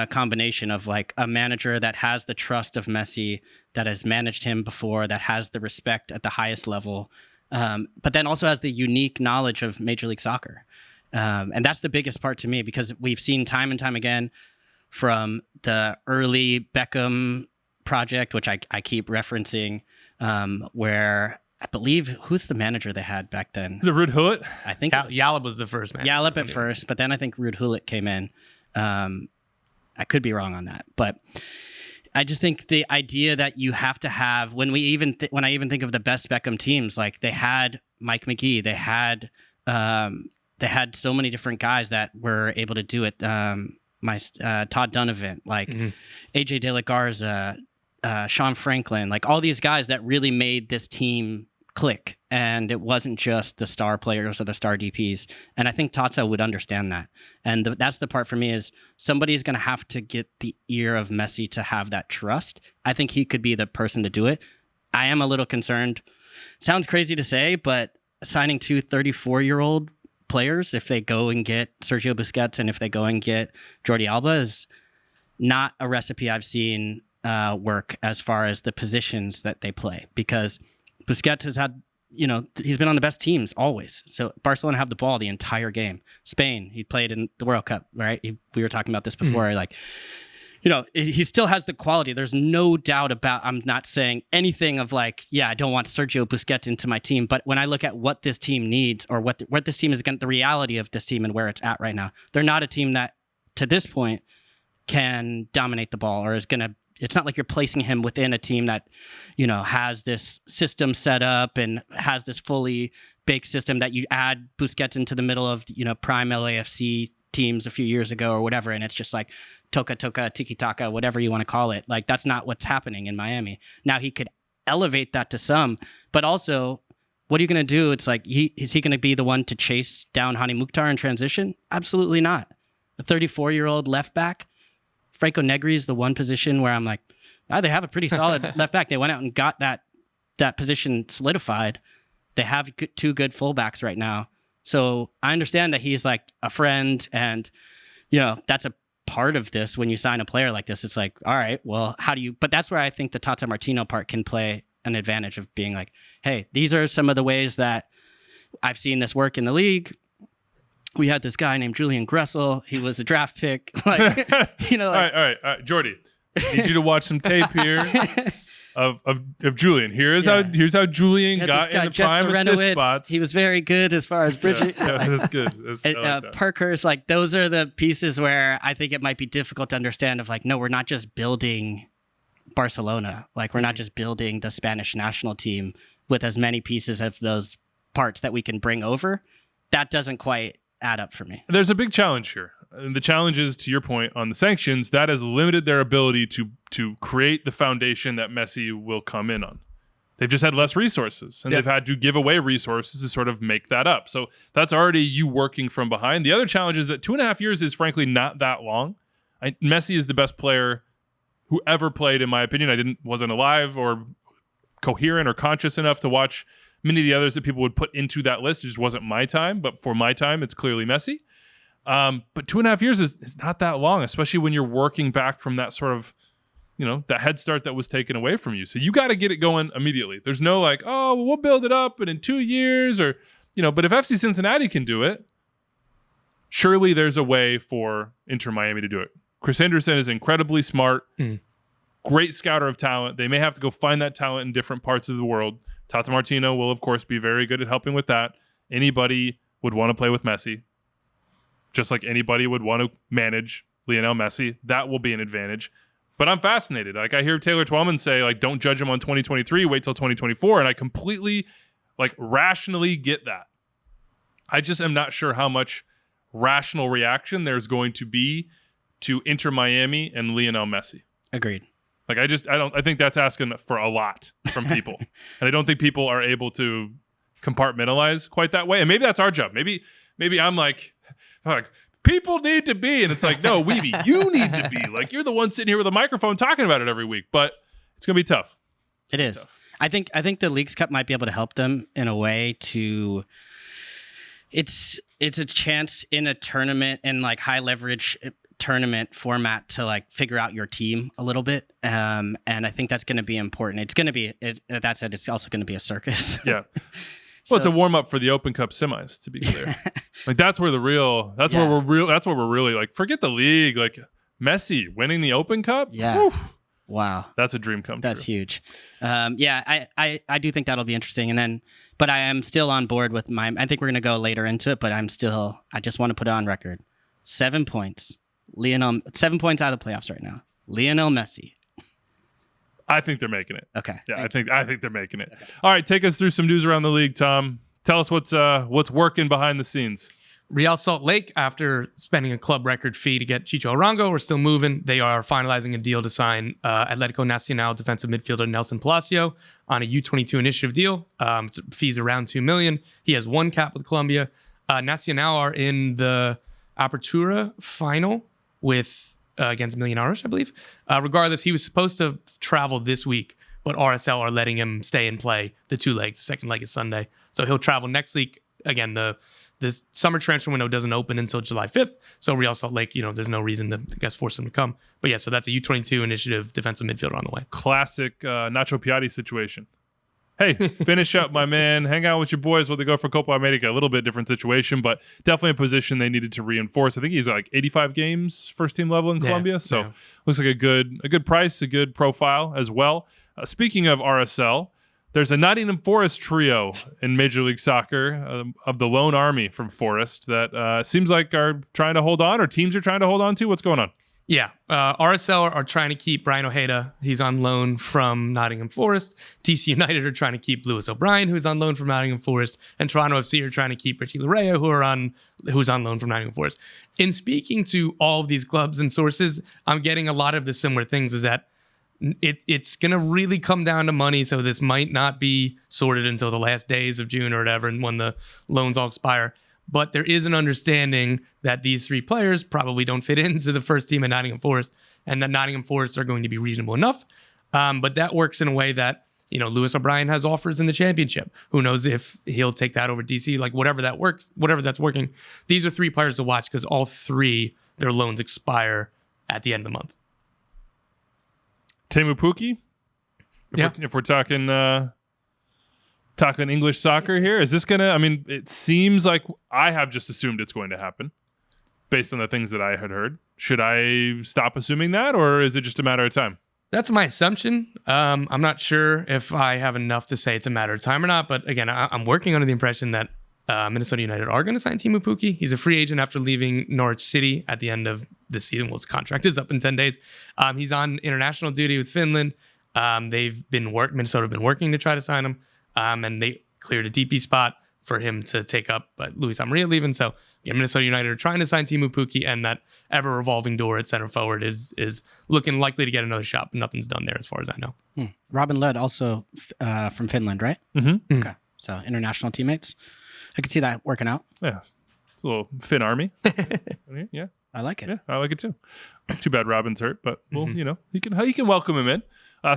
combination of like a manager that has the trust of Messi, that has managed him before, that has the respect at the highest level, but then also has the unique knowledge of Major League Soccer. And that's the biggest part to me because we've seen time and time again from the early Beckham project, which I keep referencing, where I believe, who's the manager they had back then? Is it Ruud Gullit? I think Jalab was the first manager. Jalab at first, but then I think Ruud Gullit came in. I could be wrong on that, but I just think the idea that you have to have when I even think of the best Beckham teams, like they had Mike McGee, they had so many different guys that were able to do it. Todd Donovan, like AJ De La Garza, Sean Franklin, like all these guys that really made this team click. And it wasn't just the star players or the star DPs. And I think Tata would understand that. And that's the part for me is somebody's going to have to get the ear of Messi to have that trust. I think he could be the person to do it. I am a little concerned sounds crazy to say, but signing 2 34-year-old players, if they go and get Sergio Busquets and if they go and get Jordi Alba, is not a recipe I've seen work as far as the positions that they play, because Busquets has had, he's been on the best teams always. So Barcelona have the ball the entire game. Spain, he played in the World Cup, right? We were talking about this before, he still has the quality. There's no doubt about, I'm not saying anything of I don't want Sergio Busquets into my team. But when I look at what this team needs, or what this team is, the reality of this team and where it's at right now, they're not a team that, to this point, can dominate the ball, or is going to, it's not like you're placing him within a team that, has this system set up and has this fully baked system that you add Busquets into the middle of, prime LAFC teams a few years ago or whatever, and it's just like Taka, Tiki, Taka, whatever you want to call it. That's not what's happening in Miami. Now he could elevate that to some, but also, what are you going to do? It's is he going to be the one to chase down Hany Mukhtar in transition? Absolutely not. A 34-year-old left back, Franco Negri is the one position where I'm like, they have a pretty solid left back. They went out and got that position solidified. They have 2 good fullbacks right now. So I understand that he's a friend, and that's a part of this. When you sign a player like this, it's all right, well, how do you? But that's where I think the Tata Martino part can play an advantage of being hey, these are some of the ways that I've seen this work in the league. We had this guy named Julian Gressel. He was a draft pick. All right, Jordy, I need you to watch some tape here of Julian. Here's how Julian got in the prime assist spots. He was very good as far as bridging. That's good. Parkhurst, those are the pieces where I think it might be difficult to understand of no, we're not just building Barcelona. We're not just building the Spanish national team with as many pieces of those parts that we can bring over. That doesn't quite add up for me. There's a big challenge here. And the challenge is, to your point on the sanctions, that has limited their ability to create the foundation that Messi will come in on. They've just had less resources, and they've had to give away resources to sort of make that up. So that's already you working from behind. The other challenge is that 2.5 years is frankly not that long. Messi is the best player who ever played, in my opinion. I wasn't alive or coherent or conscious enough to watch many of the others that people would put into that list. It just wasn't my time, but for my time, it's clearly Messi. But 2.5 years is not that long, especially when you're working back from that sort of, that head start that was taken away from you. So you got to get it going immediately. There's no we'll build it up, and in 2 years, or, but if FC Cincinnati can do it, surely there's a way for Inter Miami to do it. Chris Henderson is incredibly smart, great scouter of talent. They may have to go find that talent in different parts of the world. Tata Martino will, of course, be very good at helping with that. Anybody would want to play with Messi, just like anybody would want to manage Lionel Messi. That will be an advantage. But I'm fascinated. I hear Taylor Twellman say, don't judge him on 2023, wait till 2024. And I completely, rationally get that. I just am not sure how much rational reaction there's going to be to Inter Miami and Lionel Messi. Agreed. I think that's asking for a lot from people. And I don't think people are able to compartmentalize quite that way. And maybe that's our job. Maybe I'm like people need to be, and it's no, Weavy, you need to be. You're the one sitting here with a microphone talking about it every week, but it's going to be tough. It is. I think the Leagues Cup might be able to help them in a way to, it's a chance in a tournament, in high leverage tournament format, to figure out your team a little bit, and I think that's going to be important. It's going to be that said, it's also going to be a circus. Yeah. Well, it's a warm up for the Open Cup semis, to be clear. That's where that's where we're really forget the league. Messi winning the Open Cup. Yeah. Oof. Wow. That's a dream come true. That's huge. I do think that'll be interesting. But I am still on board with I think we're going to go later into it, but I just want to put it on record. 7 points. 7 points out of the playoffs right now. Lionel Messi. I think they're making it. Okay. Yeah, I think they're making it. Okay. All right, take us through some news around the league, Tom. Tell us what's working behind the scenes. Real Salt Lake, after spending a club record fee to get Chicho Arango, we're still moving. They are finalizing a deal to sign Atletico Nacional defensive midfielder Nelson Palacio on a U22 initiative deal. Fees around $2 million. He has one cap with Colombia. Nacional are in the Apertura final with against Millonarios, I believe. Regardless, he was supposed to travel this week but RSL are letting him stay and play the 2 legs. The second leg is Sunday. So he'll travel next week. Again, the summer transfer window doesn't open until July 5th. So Real Salt Lake, there's no reason to, I guess, force him to come. But yeah, so that's a U22 initiative defensive midfielder on the way. Classic Nacho Piatti situation. Hey, finish up, my man. Hang out with your boys while they go for Copa America. A little bit different situation, but definitely a position they needed to reinforce. I think he's like 85 games first team level in Colombia. So looks like a good price, a good profile as well. Speaking of RSL, there's a Nottingham Forest trio in Major League Soccer of the Lone Army from Forest that seems like are trying to hold on, or teams are trying to hold on to. What's going on? Yeah, RSL are trying to keep Brian Ojeda. He's on loan from Nottingham Forest. DC United are trying to keep Lewis O'Brien, who's on loan from Nottingham Forest. And Toronto FC are trying to keep Richie Larea, who's on loan from Nottingham Forest. In speaking to all of these clubs and sources, I'm getting a lot of the similar things, is that it's going to really come down to money. So this might not be sorted until the last days of June or whatever, and when the loans all expire. But there is an understanding that these 3 players probably don't fit into the first team at Nottingham Forest, and that Nottingham Forest are going to be reasonable enough. But that works in a way that, Lewis O'Brien has offers in the championship. Who knows if he'll take that over DC, like whatever that's working. These are 3 players to watch because all 3, their loans expire at the end of the month. Teemu Pukki? If we're talking English soccer here, is this gonna, it seems like I have just assumed it's going to happen based on the things that I had heard. Should I stop assuming that, or is it just a matter of time? That's my assumption. I'm not sure if I have enough to say it's a matter of time or not, but again, I'm working under the impression that Minnesota United are going to sign Teemu Pukki. He's a free agent after leaving Norwich City at the end of the season. Well, his contract is up in 10 days. He's on international duty with Finland. Minnesota have been working to try to sign him, and they cleared a DP spot for him to take up, but Luis Amarilla leaving. So Minnesota United are trying to sign Teemu Pukki, and that ever-revolving door at center forward is looking likely to get another shot, but nothing's done there as far as I know. Robin Led also from Finland, right? Mm-hmm. Okay, so international teammates. I could see that working out. Yeah, it's a little Finn Army. Yeah, I like it. Yeah, I like it too. Too bad Robin's hurt, but you can welcome him in.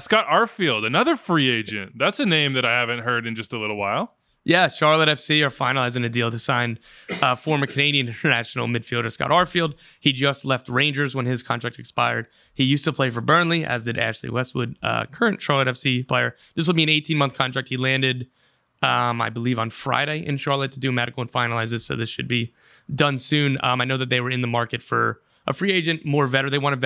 Scott Arfield, another free agent. That's a name that I haven't heard in just a little while. Yeah, Charlotte FC are finalizing a deal to sign former Canadian international midfielder Scott Arfield. He just left Rangers when his contract expired. He used to play for Burnley, as did Ashley Westwood, current Charlotte FC player. This will be an 18-month contract. He landed, I believe, on Friday in Charlotte to do medical and finalize this, so this should be done soon. I know that they were in the market for a free agent, more veteran. They want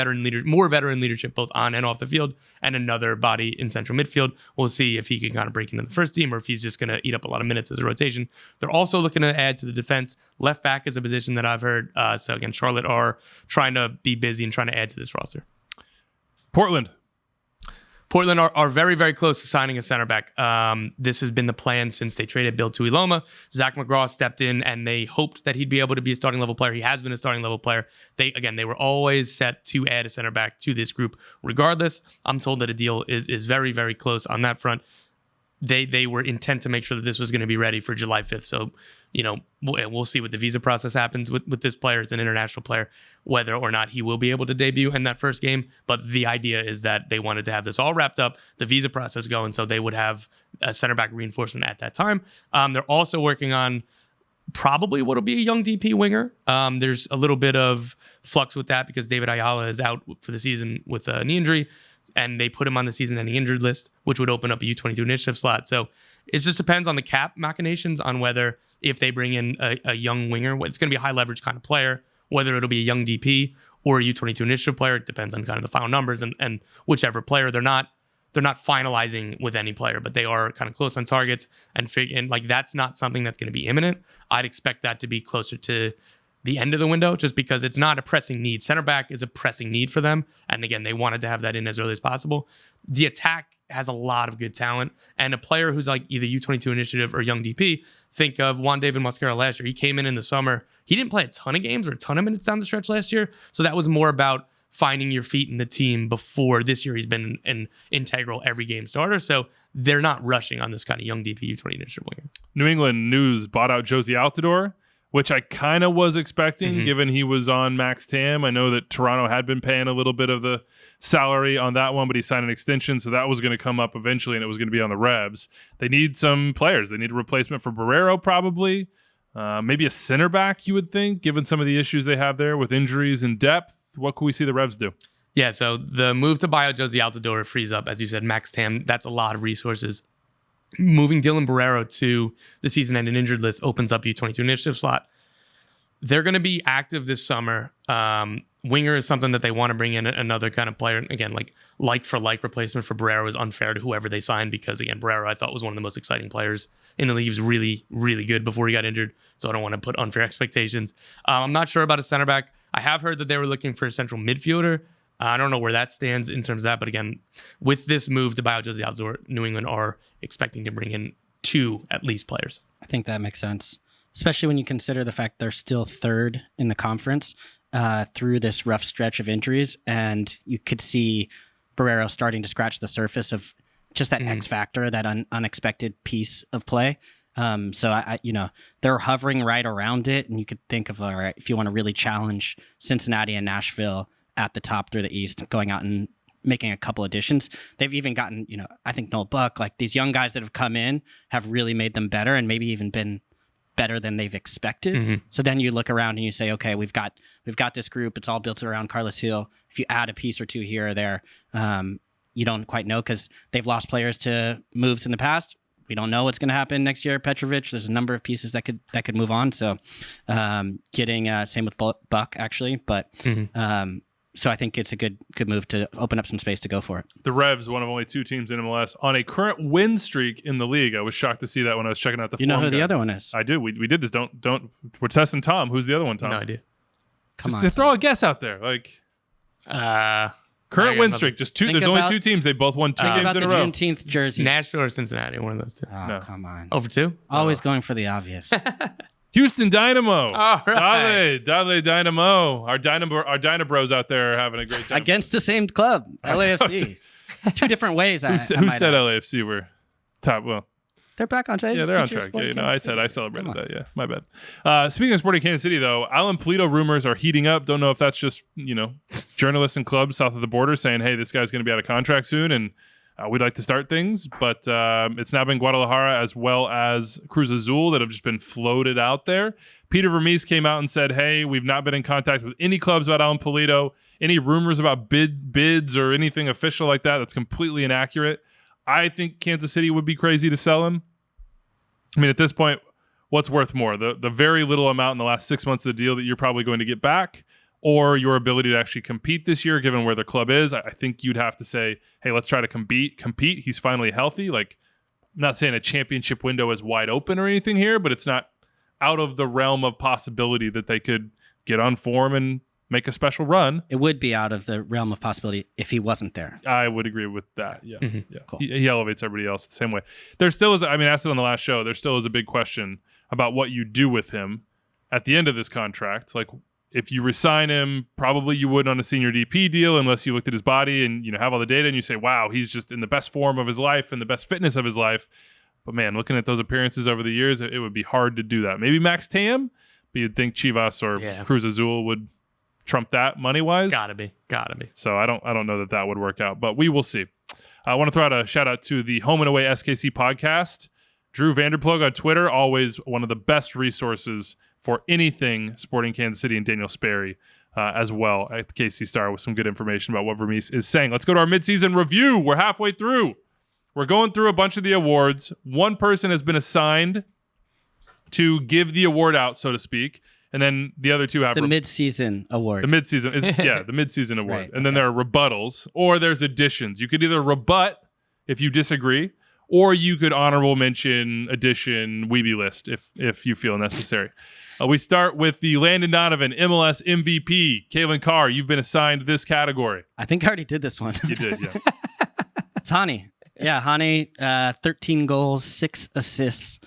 more veteran leadership both on and off the field, and another body in central midfield. We'll see if he can kind of break into the first team or if he's just going to eat up a lot of minutes as a rotation. They're also looking to add to the defense. Left back is a position that I've heard. So again, Charlotte are trying to be busy and trying to add to this roster. Portland are very, very close to signing a center back. This has been the plan since they traded Bill Tuiloma. Zach McGraw stepped in, and they hoped that he'd be able to be a starting level player. He has been a starting level player. They were always set to add a center back to this group regardless. I'm told that a deal is very, very close on that front. They were intent to make sure that this was going to be ready for July 5th. So, we'll see what the visa process happens with this player. It's an international player, whether or not he will be able to debut in that first game. But the idea is that they wanted to have this all wrapped up, the visa process going, so they would have a center back reinforcement at that time. They're also working on probably what will be a young DP winger. There's a little bit of flux with that because David Ayala is out for the season with a knee injury, and they put him on the season-ending injured list, which would open up a U22 initiative slot. So it just depends on the cap machinations on whether if they bring in a young winger, it's going to be a high-leverage kind of player, whether it'll be a young DP or a U22 initiative player. It depends on kind of the final numbers and whichever player. They're not finalizing with any player, but they are kind of close on targets and like that's not something that's going to be imminent. I'd expect that to be closer to the end of the window, just because it's not a pressing need. Center back is a pressing need for them. And again, they wanted to have that in as early as possible. The attack has a lot of good talent, and a player who's like either U22 initiative or young DP, think of Juan David Mosquera last year. He came in the summer. He didn't play a ton of games or a ton of minutes down the stretch last year. So that was more about finding your feet in the team before. This year he's been an integral every game starter. So they're not rushing on this kind of young DP U20 initiative winger. New England News bought out Josie Altidore. which I kind of was expecting given he was on max TAM. I know that Toronto had been paying a little bit of the salary on that one, but he signed an extension, so that was going to come up eventually, and it was going to be on the Revs. They need some players. They need a replacement for Barrero, probably. Maybe a center back, you would think, given some of the issues they have there with injuries and depth. What could we see the Revs do? Yeah, so the move to buy out Josie Altidore frees up, as you said, max TAM. That's a lot of resources. Moving Dylan Barrero to the season-ending injured list opens up U22 initiative slot. They're going to be active this summer. Winger is something that they want to bring in another kind of player. Again, like for like replacement for Barrero is unfair to whoever they sign because, again, Barrero I thought was one of the most exciting players in the league. He was really, really good before he got injured, so I don't want to put unfair expectations. I'm not sure about a center back. I have heard that they were looking for a central midfielder. I don't know where that stands in terms of that, but again, with this move to buy out Josie Altidore, New England are expecting to bring in 2 at least players. I think that makes sense, especially when you consider the fact they're still third in the conference through this rough stretch of injuries, and you could see Barrero starting to scratch the surface of just that X factor, that unexpected piece of play. So I they're hovering right around it, and you could think of, all right, if you want to really challenge Cincinnati and Nashville at the top through the East, going out and making a couple additions. They've even gotten, I think Noel Buck, like these young guys that have come in have really made them better and maybe even been better than they've expected. So then you look around and you say, okay, we've got this group. It's all built around Carlos Hill. If you add a piece or two here or there, you don't quite know because they've lost players to moves in the past. We don't know what's going to happen next year. Petrovic, there's a number of pieces that could move on. So getting same with Buck actually, but so I think it's a good move to open up some space to go for it. The Revs, one of only 2 teams in MLS on a current win streak in the league. I was shocked to see that when I was checking out the. You know who the other one is? I do. We did this. Don't. We're testing Tom. Who's the other one, Tom? No idea. Come on. Just throw a guess out there. Current win streak. Just 2. There's only 2 teams. They both won 2 games in a row. Juneteenth jersey. Nashville or Cincinnati, one of those 2. Oh, No. come on. Over 2? Always going for the obvious. Houston Dynamo. All right. Dale Dynamo. Our Dynabros out there are having a great time. Against the same club, LAFC. 2 different ways. Who said LAFC were top? Well, they're back on track. yeah, they're on track. Yeah, I celebrated that. Yeah, my bad. Speaking of Sporting Kansas City, though, Alan Pulido rumors are heating up. Don't know if that's just journalists and clubs south of the border saying, "Hey, this guy's going to be out of contract soon," and we'd like to start things. But it's now been Guadalajara as well as Cruz Azul that have just been floated out there. Peter Vermees came out and said, "Hey, we've not been in contact with any clubs about Alan Pulido. Any rumors about bids or anything official like that, that's completely inaccurate." I think Kansas City would be crazy to sell him. I mean, at this point, what's worth more? The very little amount in the last 6 months of the deal that you're probably going to get back, or your ability to actually compete this year, given where the club is? I think you'd have to say, hey, let's try to compete. He's finally healthy. I'm not saying a championship window is wide open or anything here, but it's not out of the realm of possibility that they could get on form and make a special run. It would be out of the realm of possibility if he wasn't there. I would agree with that. Yeah. Yeah. Cool. He elevates everybody else the same way. There still is, I asked it on the last show, there still is a big question about what you do with him at the end of this contract. If you resign him, probably you would on a senior DP deal unless you looked at his body and have all the data and you say, wow, he's just in the best form of his life and the best fitness of his life. But man, looking at those appearances over the years, it would be hard to do that. Maybe Max TAM, but you'd think Chivas or Cruz Azul would trump that money-wise. Gotta be. So I don't know that would work out, but we will see. I want to throw out a shout out to the Home and Away SKC podcast. Drew Vanderplug on Twitter, always one of the best resources for anything Sporting Kansas City, and Daniel Sperry as well at KC Star with some good information about what Vermees is saying. Let's go to our midseason review. We're halfway through. We're going through a bunch of the awards. One person has been assigned to give the award out, so to speak. And then the other 2 have the midseason award. The midseason, the midseason award. Right, and then there are rebuttals, or there's additions. You could either rebut if you disagree, or you could honorable mention, addition, Weeby list if you feel necessary. We start with the Landon Donovan MLS MVP. Kalen Carr, you've been assigned this category. I think I already did this one. You did, yeah. It's Hany. Yeah, Hany, 13 goals, 6 assists.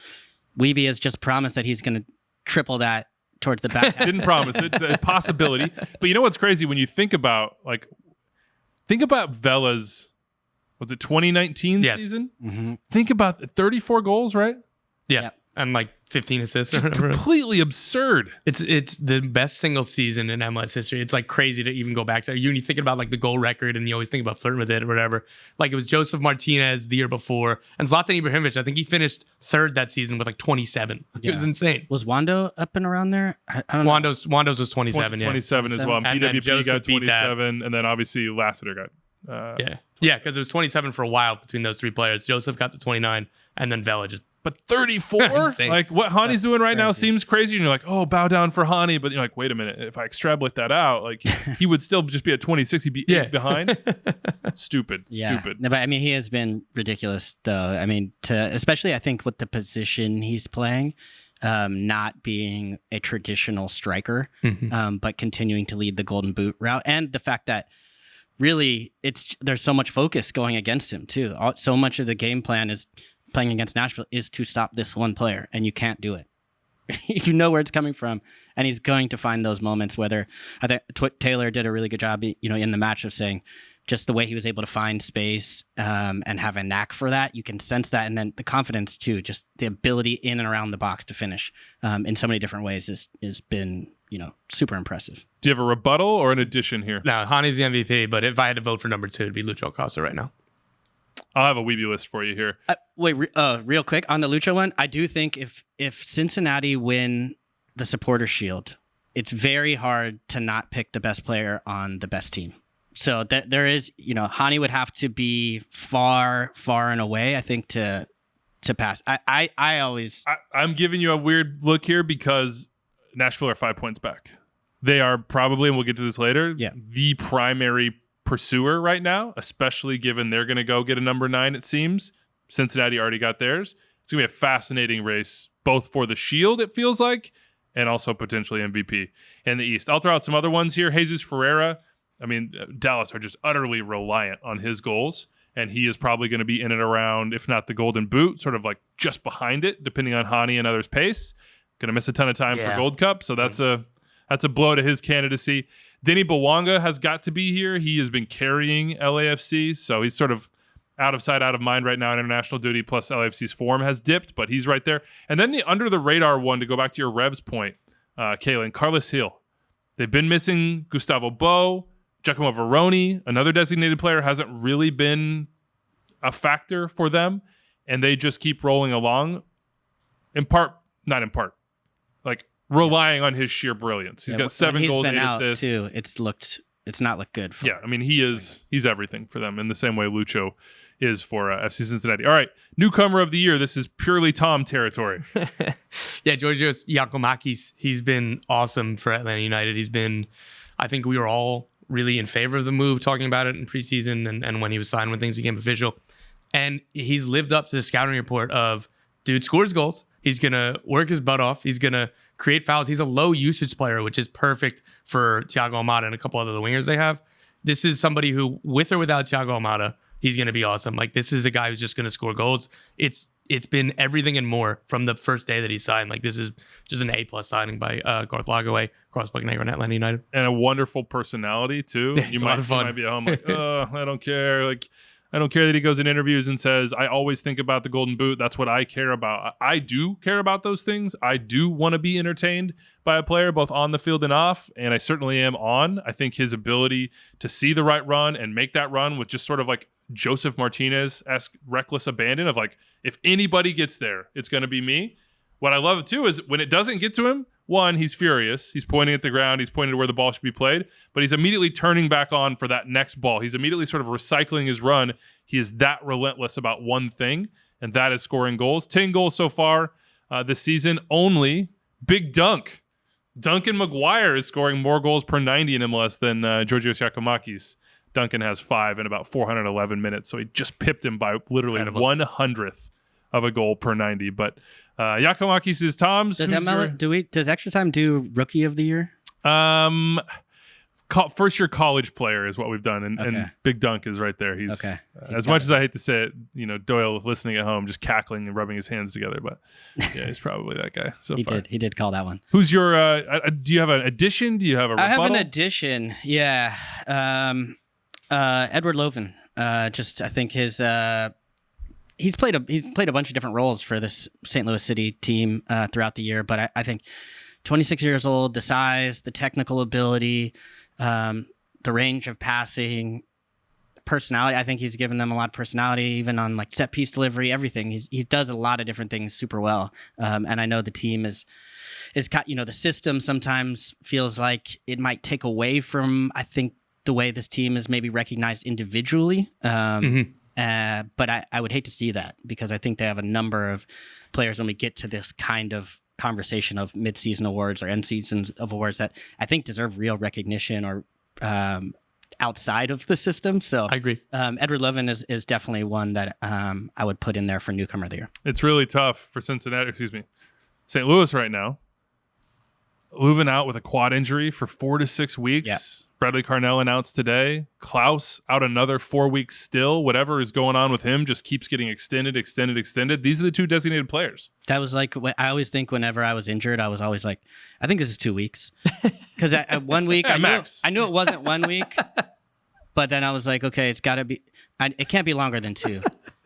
Weeby has just promised that he's going to triple that towards the back. Didn't promise it. It's a possibility. But you know what's crazy? When you think about Vela's, was it 2019 season? Mm-hmm. Think about 34 goals, right? Yeah. Yep. and like 15 assists or Just whatever. completely absurd. It's the best single season in MLS history. It's like crazy to even go back to. You thinking about like the goal record, and you always think about flirting with it or whatever. Like it was Joseph Martinez the year before, and Zlatan Ibrahimovic. I think he finished third that season with like 27. It was insane. Was Wando up and around there? I don't know. Wando's was 27. 27 as well. And And then PWP Joseph got beat that. 27, and then obviously Lassiter got. Yeah, because it was 27 for a while between those three players. Joseph got to 29, and then Vela just. But 34? Insane. Like what Hany's doing right now crazy. seems crazy. And you're like, oh, bow down for Hany. But you're like, wait a minute. If I extrapolate that out, like he would still just be at 26. He'd be 8 behind. Stupid. No, but I mean, he has been ridiculous, though. I mean, especially I think with the position he's playing, not being a traditional striker, but continuing to lead the Golden Boot route, and the fact that really there's so much focus going against him too. So much of the game plan is playing against Nashville is to stop this one player, and you can't do it. You know where it's coming from, and he's going to find those moments. Whether I think Taylor did a really good job, in the match of saying just the way he was able to find space and have a knack for that. You can sense that, and then the confidence too, just the ability in and around the box to finish in so many different ways has been super impressive. Do you have a rebuttal or an addition here? No, Hany's the MVP, but if I had to vote for number 2, it'd be Lucho Acosta right now. I'll have a Weeby list for you here. Wait, real quick on the Lucho one. I do think if Cincinnati win the Supporter Shield, it's very hard to not pick the best player on the best team. So there is, Hany would have to be far, far and away, I think, to pass. I'm giving you a weird look here because Nashville are 5 points back. They are probably, and we'll get to this later, the primary pursuer right now, especially given they're going to go get a number 9, it seems. Cincinnati already got theirs. It's going to be a fascinating race, both for the Shield, it feels like, and also potentially MVP in the East. I'll throw out some other ones here. Jesus Ferreira. I mean, Dallas are just utterly reliant on his goals, and he is probably going to be in and around, if not the Golden Boot, sort of like just behind it, depending on Hany and others' pace. Going to miss a ton of time for Gold Cup, so that's a blow to his candidacy. Denny Bawanga has got to be here. He has been carrying LAFC, so he's sort of out of sight, out of mind right now in international duty, plus LAFC's form has dipped, but he's right there. And then the under-the-radar one, to go back to your Revs point, Kaylin, Carlos Hill. They've been missing Gustavo Bo, Giacomo Veroni, another designated player, hasn't really been a factor for them, and they just keep rolling along, not in part, like relying on his sheer brilliance. He's got 7 goals, 8 assists. Too, it's not looked good. I mean, he's everything for them in the same way Lucho is for FC Cincinnati. All right, newcomer of the year. This is purely Tom territory. Georgios Giacomakis. He's been awesome for Atlanta United. I think we were all really in favor of the move, talking about it in preseason and when he was signed, when things became official. And he's lived up to the scouting report of, dude scores goals. He's going to work his butt off. He's going to create fouls. He's a low usage player, which is perfect for Thiago Almada and a couple other wingers they have. This is somebody who, with or without Thiago Almada, he's going to be awesome. Like, this is a guy who's just going to score goals. It's been everything and more from the first day that he signed. Like, this is just an A+ signing by Garth Lagerwey, Cross Buccaneer and Atlanta United. And a wonderful personality, too. You might be at home like, I don't care. Like, I don't care that he goes in interviews and says, I always think about the Golden Boot. That's what I care about. I do care about those things. I do want to be entertained by a player, both on the field and off, and I certainly am on. I think his ability to see the right run and make that run with just sort of like Joseph Martinez-esque reckless abandon of like, if anybody gets there, it's going to be me. What I love, too, is when it doesn't get to him, one, he's furious. He's pointing at the ground. He's pointing to where the ball should be played. But he's immediately turning back on for that next ball. He's immediately sort of recycling his run. He is that relentless about one thing, and that is scoring goals. 10 goals so far this season. Only Big Dunk. Duncan McGuire is scoring more goals per 90 in MLS than Georgios Giacomakis. Duncan has 5 in about 411 minutes, so he just pipped him by literally 1/100th of a goal per 90. But Giacomakis is Tom's. Does Extra Time do Rookie of the Year? First year college player is what we've done, and Big Dunk is right there. He's okay. As much as I hate to say it, Doyle listening at home just cackling and rubbing his hands together, but yeah, he's probably that guy. So He did call that one. Who's your? Do you have an addition? Do you have a rebuttal? I have an addition. Yeah, Edward Loven. I think his he's played a bunch of different roles for this St. Louis City team throughout the year. But I think 26 years old, the size, the technical ability, the range of passing, personality. I think he's given them a lot of personality, even on like set piece delivery, everything. He does a lot of different things super well. And I know the team is the system sometimes feels like it might take away from, I think, the way this team is maybe recognized individually. But I would hate to see that, because I think they have a number of players when we get to this kind of conversation of mid-season awards or end seasons of awards that I think deserve real recognition or outside of the system. So I agree. Edward Lovin is definitely one that I would put in there for newcomer of the year. It's really tough for St. Louis right now. Leuven out with a quad injury for 4 to 6 weeks. Yeah. Bradley Carnell announced today. Klaus out another 4 weeks still. Whatever is going on with him just keeps getting extended. These are the two designated players. That was like, I always think whenever I was injured, I was always like, I think this is 2 weeks. Because at 1 week, Yeah, I knew it wasn't 1 week. But then I was like, okay, it's got to be, it can't be longer than 2.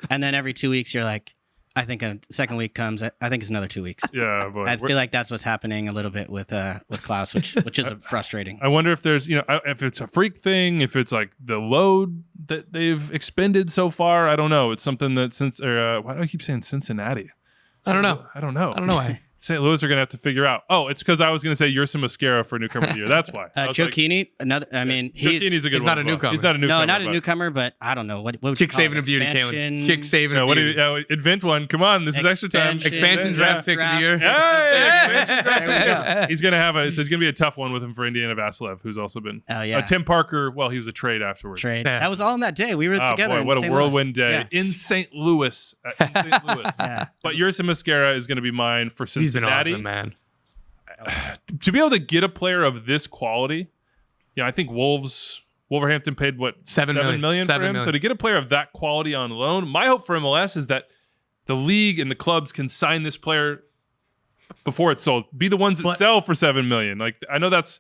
And then every 2 weeks, you're like, I think a second week comes. I think it's another 2 weeks. Yeah, boy. I feel like that's what's happening a little bit with Klaus, which is frustrating. I wonder if there's, if it's a freak thing, if it's like the load that they've expended so far. I don't know. It's something that why do I keep saying Cincinnati? I don't know. I don't know why. St. Louis are going to have to figure out. Oh, it's because I was going to say Ursa Mascara for newcomer of the year. That's why. Joe Keeney, another. I mean, Joe-Keeney's a good he's one. not a newcomer. He's not a newcomer. No, not a newcomer, but I don't know what would Kick you call saving it? a beauty, Kalen. Kick saving a What beauty. do you invent one? Come on, this is extra time. Expansion draft pick of the year. Hey, expansion draft. There we go. He's going to have it's going to be a tough one with him for Indiana Vasilev, who's also been. Oh yeah. Tim Parker. Well, he was a trade afterwards. Trade. Yeah. That was all in that day. We were together. Boy, in what a St. whirlwind Louis. day in St. Louis. Yeah. But Ursa Mascara is going to be mine for Cincinnati. He's been awesome, man. To be able to get a player of this quality, I think Wolverhampton paid what, $7 million for him. So to get a player of that quality on loan, my hope for MLS is that the league and the clubs can sign this player before it's sold. Be the ones that sell for $7 million. Like, I know that's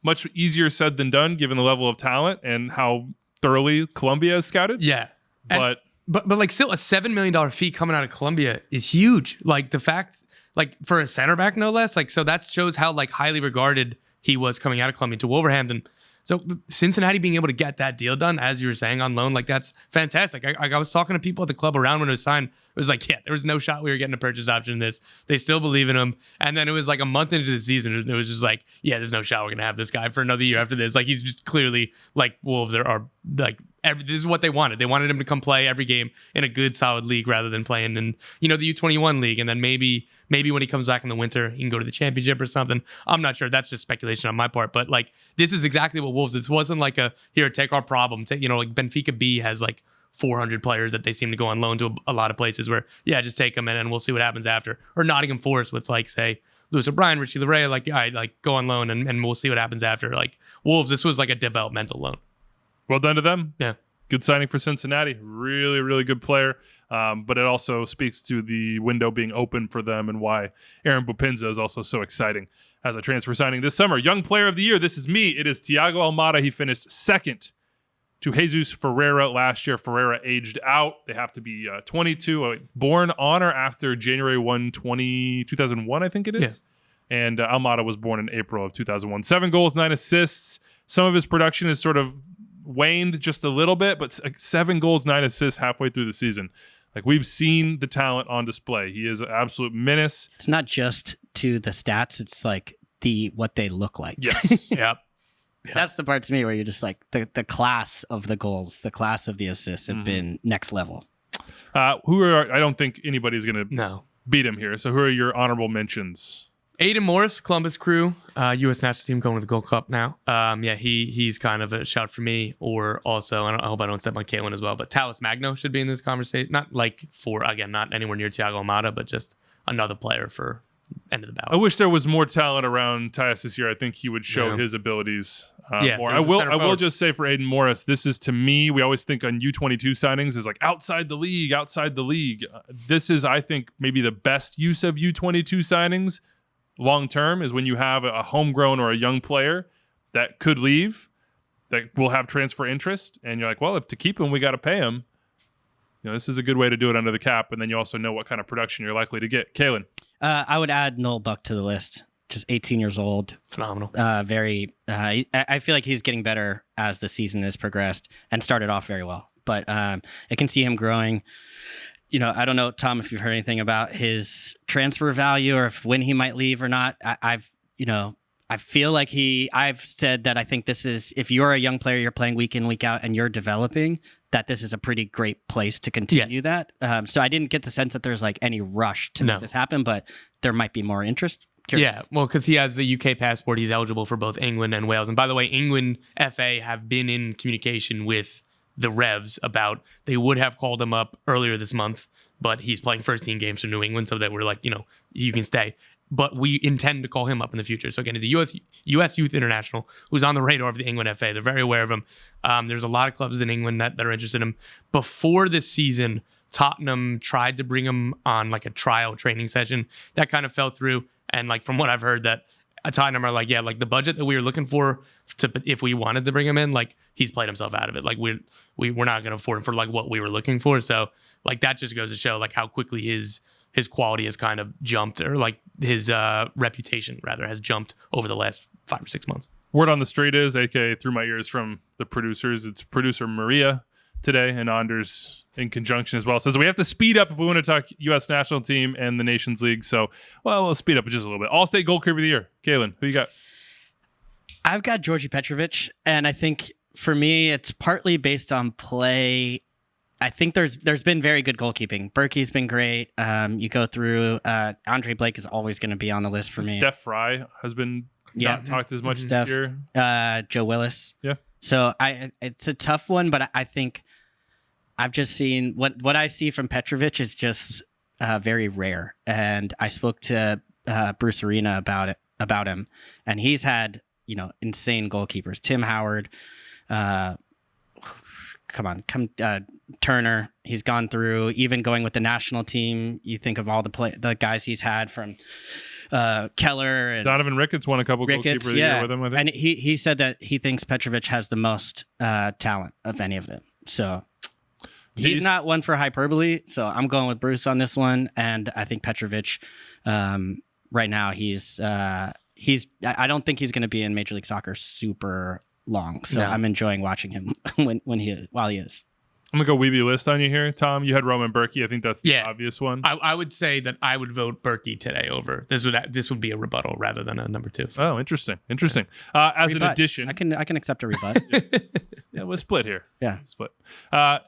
much easier said than done, given the level of talent and how thoroughly Colombia is scouted. Yeah, But like still a $7 million fee coming out of Colombia is huge. Like the fact, like for a center back, no less. Like, so that shows how like highly regarded he was coming out of Colombia to Wolverhampton. So Cincinnati being able to get that deal done, as you were saying, on loan, like that's fantastic. I was talking to people at the club around when it was signed. It was like, yeah, there was no shot we were getting a purchase option in this. They still believe in him. And then it was like a month into the season, it was just like, yeah, there's no shot we're going to have this guy for another year after this. Like, he's just clearly like Wolves are like, this is what they wanted. They wanted him to come play every game in a good, solid league rather than playing in, the U21 league. And then maybe when he comes back in the winter, he can go to the championship or something. I'm not sure. That's just speculation on my part. But like, this is exactly what Wolves. This wasn't like here, take our problem. Like Benfica B has like 400 players that they seem to go on loan to a lot of places where, yeah, just take them in and we'll see what happens after. Or Nottingham Forest with like, say, Lewis O'Brien, Richie Laray, like, all right, like go on loan and we'll see what happens after. Like Wolves, this was like a developmental loan. well done to them. Yeah. Good signing for Cincinnati. Really, really good player. But it also speaks to the window being open for them and why Aaron Bupinza is also so exciting as a transfer signing this summer. Young player of the year. This is me. It is Thiago Almada. He finished second to Jesus Ferreira last year. Ferreira aged out. They have to be 22, born on or after January 1, 2001, I think it is. Yeah. And Almada was born in April of 2001. 7 goals, 9 assists. Some of his production is sort of waned just a little bit, but 7 goals, 9 assists halfway through the season. Like, we've seen the talent on display. He is an absolute menace. It's not just to the stats, it's like what they look like. Yes. Yep. That's the part to me where you're just like, the class of the goals, the class of the assists have been next level. I don't think anybody's going to beat him here. So who are your honorable mentions? Aiden Morris, Columbus Crew, U.S. national team going to the Gold Cup now. He's kind of a shout for me. Or also, I hope I don't step on Caitlin as well, but Tallis Magno should be in this conversation. Not like not anywhere near Thiago Almada, but just another player for end of the battle. I wish there was more talent around Tyus this year. I think he would show his abilities more. I will just say for Aiden Morris, this is, to me, we always think on U22 signings is like outside the league. This is, I think, maybe the best use of U22 signings long term is when you have a homegrown or a young player that could leave, that will have transfer interest, and you're like, well, if to keep him, we got to pay him. this is a good way to do it under the cap, and then you also know what kind of production you're likely to get. Kalen. I would add Noel Buck to the list. Just 18 years old. Phenomenal. I feel like he's getting better as the season has progressed and started off very well. But I can see him growing. I don't know, Tom, if you've heard anything about his transfer value or when he might leave or not. I feel like I've said that I think this is, if you're a young player, you're playing week in, week out, and you're developing, that this is a pretty great place to continue that. So I didn't get the sense that there's like any rush to make this happen, but there might be more interest. Curious. Yeah, well, because he has the UK passport, he's eligible for both England and Wales. And by the way, England FA have been in communication with the Revs about they would have called him up earlier this month, but he's playing first team games for New England, so that we're like, you can stay. But we intend to call him up in the future. So again, he's a U.S. youth international who's on the radar of the England FA. They're very aware of him. There's a lot of clubs in England that are interested in him. Before this season, Tottenham tried to bring him on like a trial training session. That kind of fell through. And like from what I've heard, that Tottenham are like, yeah, like the budget that we were looking for if we wanted to bring him in, like he's played himself out of it. Like we're not going to afford him for like what we were looking for. So like that just goes to show like how quickly his quality has kind of jumped, or like his reputation rather has jumped over the last 5 or 6 months. Word on the street is, aka through my ears from the producers, it's producer Maria today, and Anders in conjunction as well, says we have to speed up if we want to talk U.S. national team and the Nations League. So, we'll speed up just a little bit. All-State goalkeeper of the year, Kalen, who you got? I've got Georgi Petrovic, and I think for me, it's partly based on play. I think there's been very good goalkeeping. Berkey's been great. You go through Andre Blake is always going to be on the list for me. Steph Fry has been not talked as much this year. Joe Willis. Yeah. So it's a tough one, but I think I've just seen what I see from Petrovic is just very rare. And I spoke to Bruce Arena about him, and he's had insane goalkeepers. Tim Howard, Turner. He's gone through, even going with the national team. You think of all the guys he's had from Keller and Donovan Ricketts won a couple goalkeeper of the year with him, I think. And he said that he thinks Petrovic has the most talent of any of them. So he's not one for hyperbole. So I'm going with Bruce on this one, and I think Petrovic right now I don't think he's going to be in Major League Soccer super long. So I'm enjoying watching him while he is. I'm going to go Weeby list on you here, Tom. You had Roman Berkey. I think that's the obvious one. I would say that I would vote Berkey today over. This would be a rebuttal rather than a number 2. Oh, interesting. As an addition. I can accept a rebut. Yeah, we'll split here. Yeah. Split.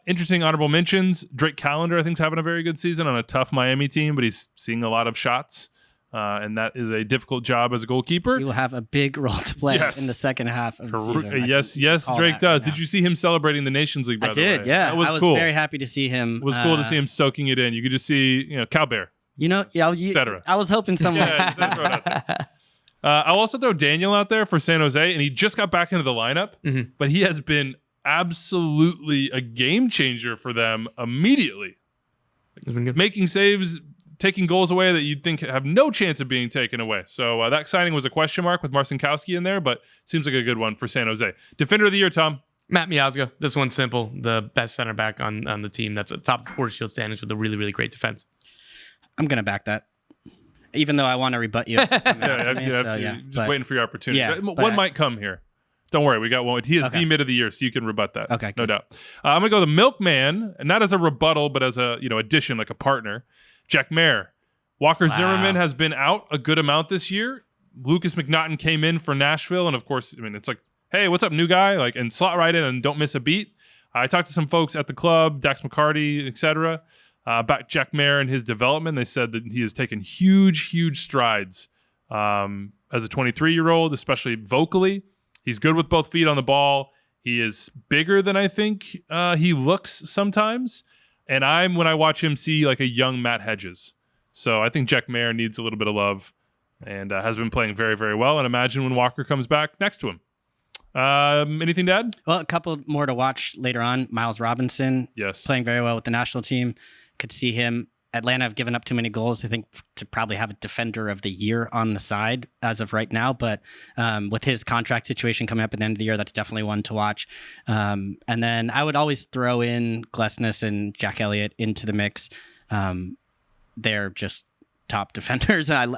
Interesting honorable mentions. Drake Callender, I think, is having a very good season on a tough Miami team, but he's seeing a lot of shots. And that is a difficult job as a goalkeeper. He will have a big role to play in the second half of the season. Yes, Drake does. Did you see him celebrating the Nations League, by the way? I did, yeah. That was I was cool. very happy to see him. It was cool to see him soaking it in. You could just see, Cowbear, etc. I was hoping someone... I'll also throw Daniel out there for San Jose, and he just got back into the lineup, but he has been absolutely a game changer for them immediately. Making saves, taking goals away that you'd think have no chance of being taken away. So that signing was a question mark with Marcinkowski in there, but seems like a good one for San Jose. Defender of the year, Tom? Matt Miazga. This one's simple. The best center back on the team that's at top of the Supporters Shield standings with a really, really great defense. I'm going to back that. Even though I want to rebut you. Just waiting for your opportunity. Yeah, one might come here. Don't worry, we got one. He is the mid of the year, so you can rebut that. Okay, no doubt. I'm going to go the Milkman, not as a rebuttal, but as a addition, like a partner. Jack Mayer. Walker Zimmerman has been out a good amount this year. Lucas McNaughton came in for Nashville, and of course, it's like, hey, what's up, new guy? And slot right in and don't miss a beat. I talked to some folks at the club, Dax McCarty, etc., about Jack Mayer and his development. They said that he has taken huge strides as a 23-year-old, especially vocally. He's good with both feet on the ball. He is bigger than I think he looks sometimes. And when I watch him, see like a young Matt Hedges. So I think Jack Mayer needs a little bit of love and has been playing very, very well. And imagine when Walker comes back next to him. Anything to add? Well, a couple more to watch later on. Miles Robinson, yes, playing very well with the national team. Could see him Atlanta have given up too many goals, I think, to probably have a defender of the year on the side as of right now. But with his contract situation coming up at the end of the year, that's definitely one to watch. And then I would always throw in Glesnes and Jack Elliott into the mix. They're just top defenders. And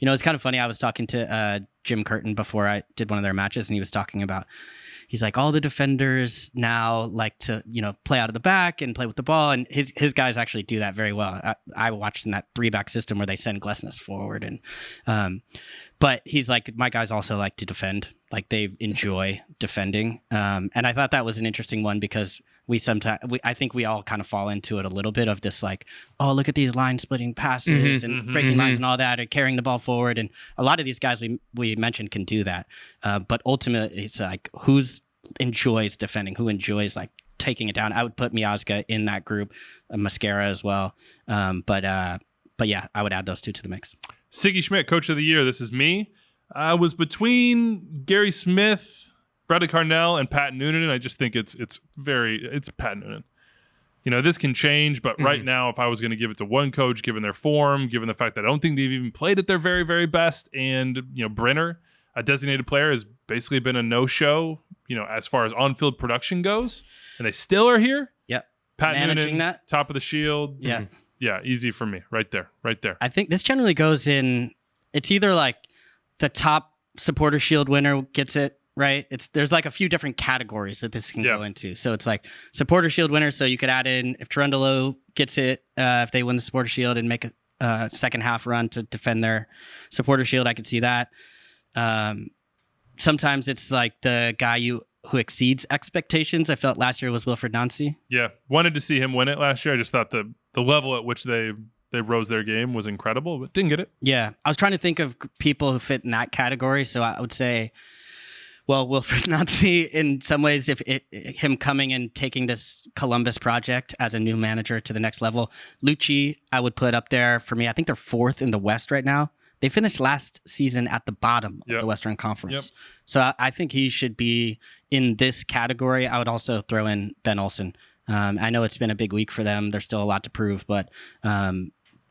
it's kind of funny. I was talking to Jim Curtin before I did one of their matches, and he was talking about, he's like, all the defenders now like to, play out of the back and play with the ball. And his guys actually do that very well. I watched in that 3-back system where they send Glesnes forward. But he's like, my guys also like to defend. Like they enjoy defending. And I thought that was an interesting one because I think we all kind of fall into it a little bit of this like, oh, look at these line splitting passes and breaking lines and all that, and carrying the ball forward. And a lot of these guys we mentioned can do that. But ultimately, it's like, who enjoys defending? Who enjoys like taking it down? I would put Miazga in that group, Mascara as well. But yeah, I would add those two to the mix. Siggy Schmidt, Coach of the Year. This is me. I was between Gary Smith, Bradley Carnell, and Pat Noonan, and I just think it's Pat Noonan. This can change, but right now, if I was going to give it to one coach, given their form, given the fact that I don't think they've even played at their very, very best, and Brenner, a designated player, has basically been a no-show, as far as on-field production goes, and they still are here. Yep. Pat Managing Noonan, that. top of the shield. Yeah. Yeah, easy for me. Right there. I think this generally goes in, it's either like the top supporter shield winner gets it, right? There's like a few different categories that this can go into. So it's like supporter shield winner. So you could add in if Cherundolo gets it, if they win the supporter shield and make a second half run to defend their supporter shield, I could see that. Sometimes it's like the guy who exceeds expectations. I felt last year was Wilfred Nancy. Yeah, wanted to see him win it last year. I just thought the level at which they rose their game was incredible, but didn't get it. Yeah, I was trying to think of people who fit in that category. So I would say, well, Wilfred Nancy, in some ways, if him coming and taking this Columbus project as a new manager to the next level. Lucci, I would put up there for me. I think they're 4th in the West right now. They finished last season at the bottom of the Western Conference. Yep. So I think he should be in this category. I would also throw in Ben Olsen. I know it's been a big week for them. There's still a lot to prove, but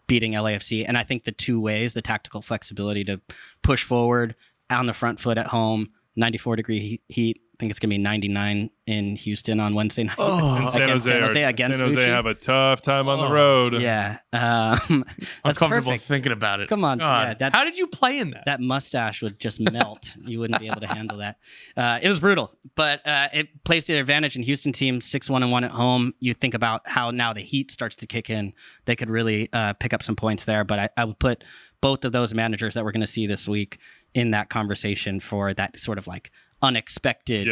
beating LAFC. And I think the two ways, the tactical flexibility to push forward on the front foot at home, 94-degree heat. I think it's going to be 99 in Houston on Wednesday night. And San Jose have a tough time on the road. Yeah. I'm comfortable perfect. thinking about it. Come on. Yeah, how did you play in that? That mustache would just melt. You wouldn't be able to handle that. It was brutal, but it plays to their advantage. And Houston team 6-1-1 at home. You think about how now the heat starts to kick in. They could really pick up some points there. But I would put both of those managers that we're going to see this week in that conversation for that sort of like unexpected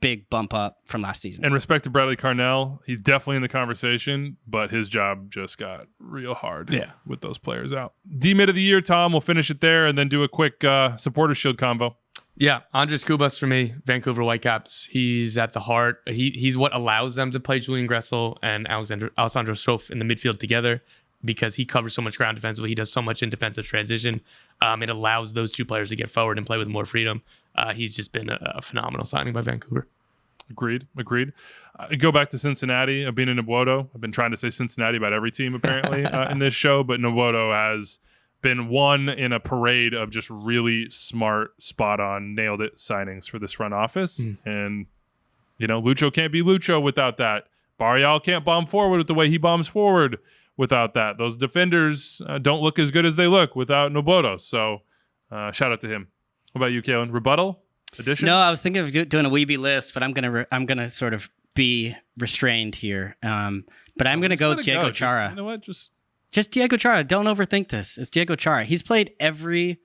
big bump up from last season. And respect to Bradley Carnell, he's definitely in the conversation, but his job just got real hard with those players out. D-mid of the year, Tom, we'll finish it there and then do a quick supporter shield combo. Yeah, Andres Cubas for me, Vancouver Whitecaps. He's at the heart. He's what allows them to play Julian Gressel and Alessandro Stroff in the midfield together, because he covers so much ground defensively. He does so much in defensive transition. It allows those two players to get forward and play with more freedom. He's just been a phenomenal signing by Vancouver. Agreed. Go back to Cincinnati. I've been in Nwodo. I've been trying to say Cincinnati about every team apparently in this show, but Nwodo has been one in a parade of just really smart, spot-on, nailed-it signings for this front office. And, Lucho can't be Lucho without that. Barrial can't bomb forward with the way he bombs forward without that. Those defenders don't look as good as they look without Nwodo. So shout out to him. What about you, Kalen? Rebuttal? Addition? No, I was thinking of doing a Weeby list, but I'm gonna sort of be restrained here. But I'm gonna go Diego Chara. You know what? Just Diego Chara. Don't overthink this. It's Diego Chara. He's played every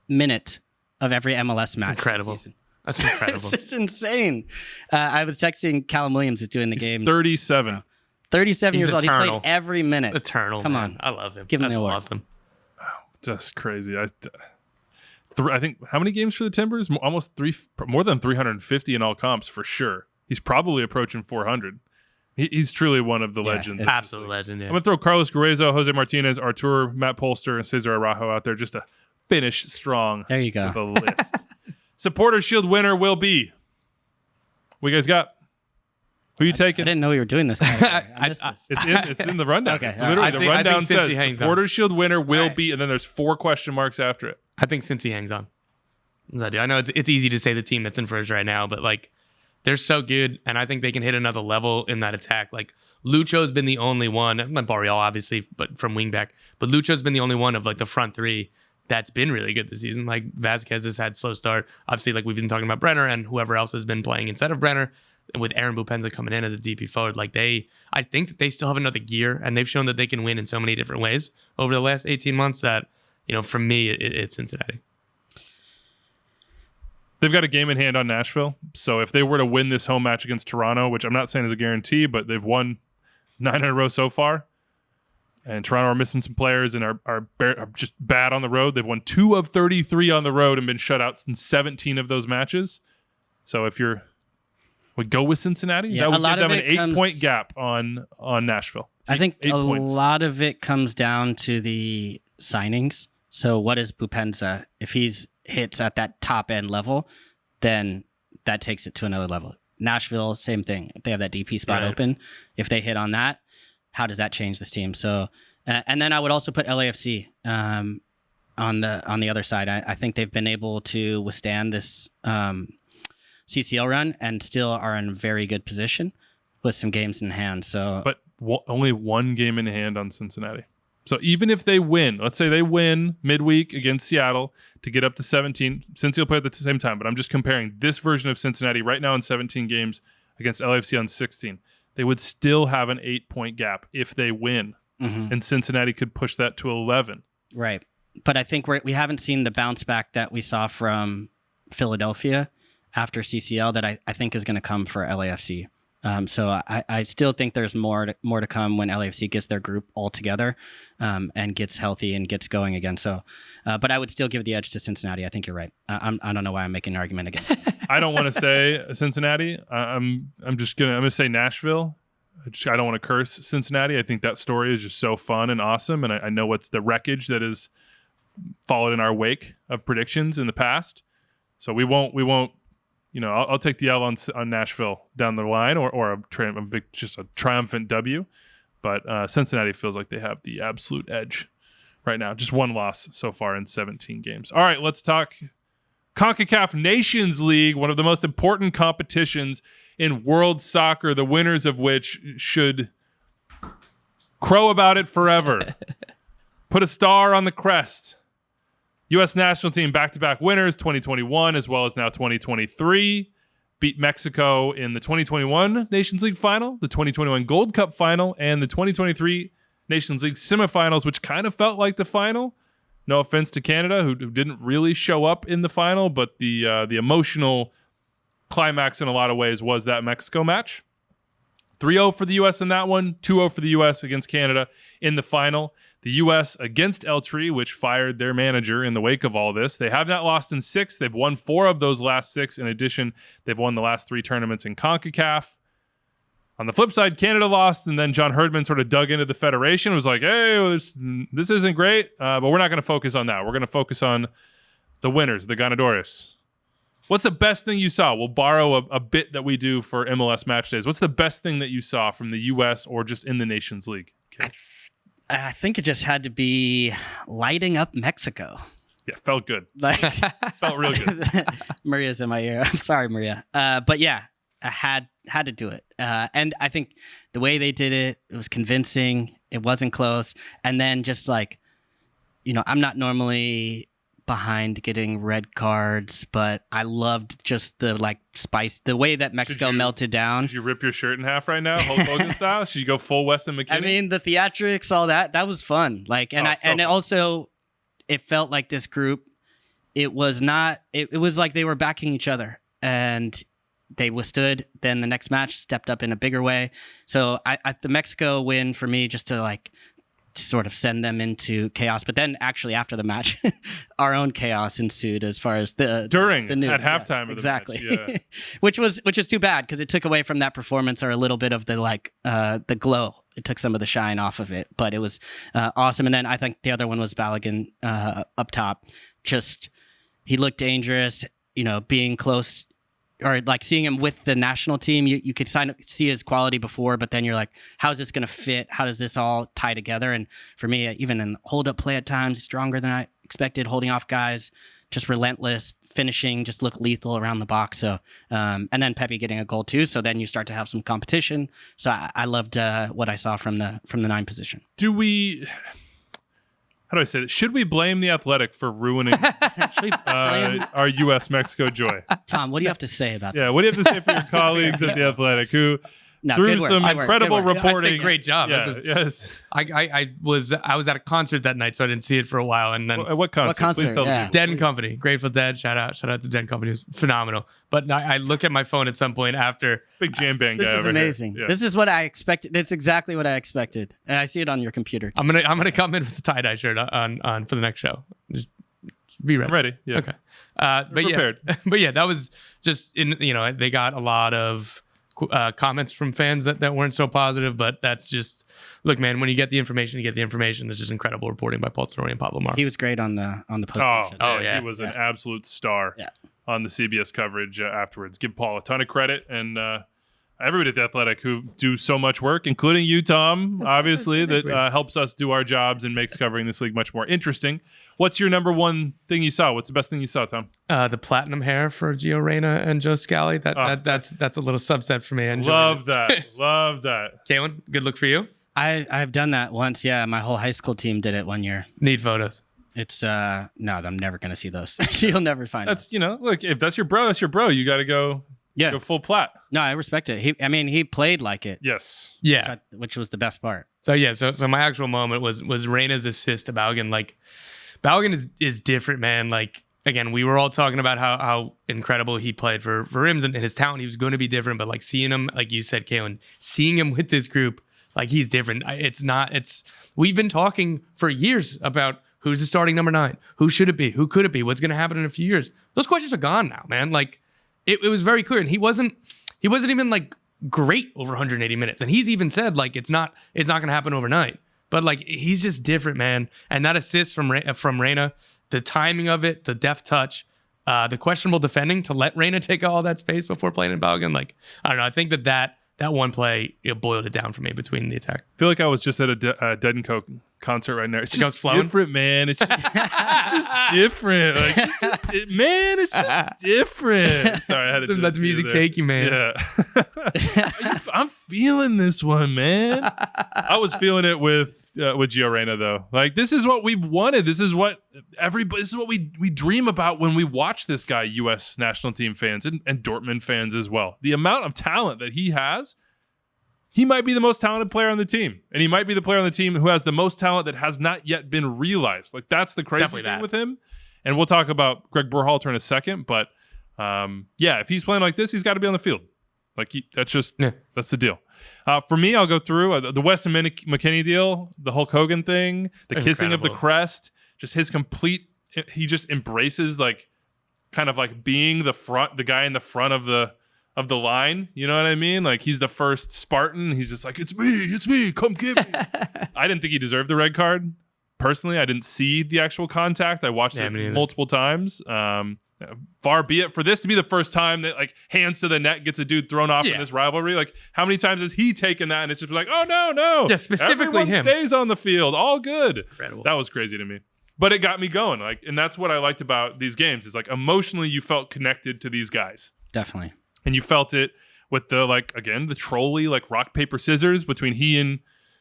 minute of every MLS match. Incredible. This season. That's incredible. It's insane. I was texting Callum Williams who's doing the game. 37. 37 years old. Eternal. He's played every minute. Eternal. Come man. on. I love him. Give him That's the award. awesome. Just crazy. I think how many games for the Timbers? More than 350 in all comps for sure. He's probably approaching 400. He's truly one of the legends. Absolute legend. Yeah. I'm gonna throw Carlos Guerrezo, Jose Martinez, Artur, Matt Polster, and Cesar Araujo out there just to finish strong. There you go. With a list. Supporter Shield winner will be. What you guys got? Who are you I taking? didn't know we were doing this. I missed this. It's in the rundown. Okay, It's all right. literally, the rundown I think Cincy says hangs on. Supporters Shield winner will Right. be, and then there's 4 question marks after it. I think Cincy hangs on. As I do. I know it's easy to say the team that's in first right now, but like they're so good, and I think they can hit another level in that attack. Like Lucho's been the only one, not Barrial obviously, but from wingback. But Lucho's been the only one of like the front 3 that's been really good this season. Like Vasquez has had slow start. Obviously, like we've been talking about Brenner and whoever else has been playing instead of Brenner. And with Aaron Bupenza coming in as a DP forward, like I think that they still have another gear, and they've shown that they can win in so many different ways over the last 18 months that, for me, it's Cincinnati. They've got a game in hand on Nashville. So if they were to win this home match against Toronto, which I'm not saying is a guarantee, but they've won 9 in a row so far. And Toronto are missing some players and are just bad on the road. They've won 2 of 33 on the road and been shut out in 17 of those matches. So if would go with Cincinnati, that would give them an 8-point gap on Nashville. I think 8 points. lot of it comes down to the signings. So what is Bupenza? If he's hits at that top end level, then that takes it to another level. Nashville, same thing. If they have that DP spot open, if they hit on that, how does that change this team? So, and then I would also put LAFC on the other side. I think they've been able to withstand this CCL run and still are in a very good position with some games in hand. So, but only 1 game in hand on Cincinnati. So even if they win, let's say they win midweek against Seattle to get up to 17, Cincy will play at the same time, but I'm just comparing this version of Cincinnati right now in 17 games against LAFC on 16. They would still have an 8-point gap if they win, and Cincinnati could push that to 11. Right. But I think we haven't seen the bounce back that we saw from Philadelphia after CCL that I think is going to come for LAFC. So I still think there's more to come when LAFC gets their group all together and gets healthy and gets going again. So, but I would still give the edge to Cincinnati. I think you're right. I don't know why I'm making an argument against it. I don't want to say Cincinnati. I'm gonna say Nashville. I don't want to curse Cincinnati. I think that story is just so fun and awesome, and I know what's the wreckage that has followed in our wake of predictions in the past. So we won't. I'll take the L on Nashville down the line, or just a triumphant W. But Cincinnati feels like they have the absolute edge right now. Just 1 loss so far in 17 games. All right, let's talk CONCACAF Nations League, one of the most important competitions in world soccer, the winners of which should crow about it forever. Put a star on the crest. U.S. national team back-to-back winners, 2021 as well as now 2023. Beat Mexico in the 2021 Nations League final, the 2021 Gold Cup final, and the 2023 Nations League semifinals, which kind of felt like the final. No offense to Canada, who didn't really show up in the final, but the emotional climax in a lot of ways was that Mexico match. 3-0 for the U.S. in that one, 2-0 for the U.S. against Canada in the final. The U.S. against El-Tri, which fired their manager in the wake of all this. They have not lost in 6. They've won 4 of those last 6. In addition, they've won the last 3 tournaments in CONCACAF. On the flip side, Canada lost, and then John Herdman sort of dug into the federation, was like, hey, this isn't great, but we're not going to focus on that. We're going to focus on the winners, the ganadores. What's the best thing you saw? We'll borrow a bit that we do for MLS match days. What's the best thing that you saw from the U.S. or just in the Nations League? Okay. I think it just had to be lighting up Mexico. Yeah, felt good. Felt real good. Maria's in my ear. I'm sorry, Maria. But yeah, I had to do it. And I think the way they did it, it was convincing. It wasn't close. And then just I'm not normally behind getting red cards, but I loved just the spice, the way that Mexico melted down. Should you rip your shirt in half right now, Hulk Hogan style? Should you go full Weston McKinney? I mean, the theatrics, all that was fun. It felt like this group, it was like they were backing each other and they withstood. Then the next match stepped up in a bigger way. So the Mexico win for me, just to sort of send them into chaos. But then actually after the match, our own chaos ensued as far as the news. At halftime of the exactly. match. Yeah. which is too bad because it took away from that performance or a little bit of the glow. It took some of the shine off of it, but it was awesome. And then I think the other one was Balogun up top. Just he looked dangerous, being close or like seeing him with the national team, you could see his quality before, but then you're like, how's this going to fit? How does this all tie together? And for me, even in hold-up play at times, stronger than I expected, holding off guys, just relentless, finishing, just look lethal around the box. So, and then Pepe getting a goal too. So then you start to have some competition. So I loved what I saw from the 9 position. Do we... How do I say that? Should we blame the Athletic for ruining our U.S.-Mexico joy? Tom, what do you have to say about Yeah, this? what do you have to say for your colleagues at the Athletic who through some incredible reporting? I'd say great job. Yeah, yes. I was at a concert that night, so I didn't see it for a while. And then What concert? What concert? Please tell Yeah. me. Dead and Company, Grateful Dead. Shout out to Dead and Company. It was phenomenal. But I look at my phone at some point after. Big jam band This guy is over amazing. here. Yeah. This is what I expected. That's exactly what I expected. And I see it on your computer too. I'm gonna come in with a tie-dye shirt on for the next show. Just be ready. I'm ready. Yeah. Okay. But prepared. yeah, but yeah, that was just they got a lot of comments from fans that weren't so positive, but that's just look, man. When you get the information, you get the information. It's just incredible reporting by Paul Tenori and Pablo Mar. He was great on the post. Yeah. He was an absolute star on the CBS coverage afterwards. Give Paul a ton of credit and everybody at the Athletic who do so much work, including you, Tom, obviously, that helps us do our jobs and makes covering this league much more interesting. What's your number one thing you saw? What's the best thing you saw, Tom? The platinum hair for Gio Reyna and Joe Scally. That's a little subset for me. I enjoy Love it. that. Love that. Kaylin, good look for you. I've done that once. Yeah, my whole high school team did it one year. Need photos. It's no, I'm never gonna see those. You'll never find That's those. look, if that's your bro, that's your bro. You got to go full plat. No, I respect it. He played like it. Yes. Yeah. Which was the best part. So my actual moment was Reyna's assist to Baugan. Like Baugan is different, man. Like again, we were all talking about how incredible he played for Rims and his talent. He was going to be different, but like seeing him, like you said, Kaylin, seeing him with this group, like he's different. We've been talking for years about who's the starting number 9, who should it be, who could it be, what's going to happen in a few years. Those questions are gone now, man. Like it was very clear, and he wasn't even like great over 180 minutes, and he's even said like it's not going to happen overnight. But like he's just different, man. And that assist from Reyna, the timing of it, the deft touch, the questionable defending to let Reyna take all that space before playing in Baugan. Like I don't know. I think that one play boiled it down for me between the attack. I feel like I was just at a Dead and Coke concert right now. It's just flowing? different, man. It's just different. Like, it's just different. Sorry, I had to let the music take you, man. Yeah. I'm feeling this one, man. I was feeling it with Gio Reyna, though. Like, this is what we've wanted. This is what we dream about when we watch this guy, U.S. national team fans and Dortmund fans as well. The amount of talent that he has. He might be the most talented player on the team, and he might be the player on the team who has the most talent that has not yet been realized. Like that's the crazy thing with him. And we'll talk about Gregg Berhalter in a second, but if he's playing like this, he's got to be on the field. Like that's the deal. For me, I'll go through the Weston McKennie deal, the Hulk Hogan thing, the kissing of the crest, just his complete. He just embraces like kind of like being the guy in the front of the line, you know what I mean? Like he's the first Spartan. He's just like, it's me, come get me. I didn't think he deserved the red card. Personally, I didn't see the actual contact. I watched it multiple times. Far be it for this to be the first time that like hands to the net gets a dude thrown off in this rivalry. Like how many times has he taken that and it's just like, oh no. Yeah, specifically everyone him. Stays on the field. All good. Incredible. That was crazy to me. But it got me going. Like, and that's what I liked about these games is like emotionally you felt connected to these guys. Definitely. And you felt it with the trolley, like rock, paper, scissors between he and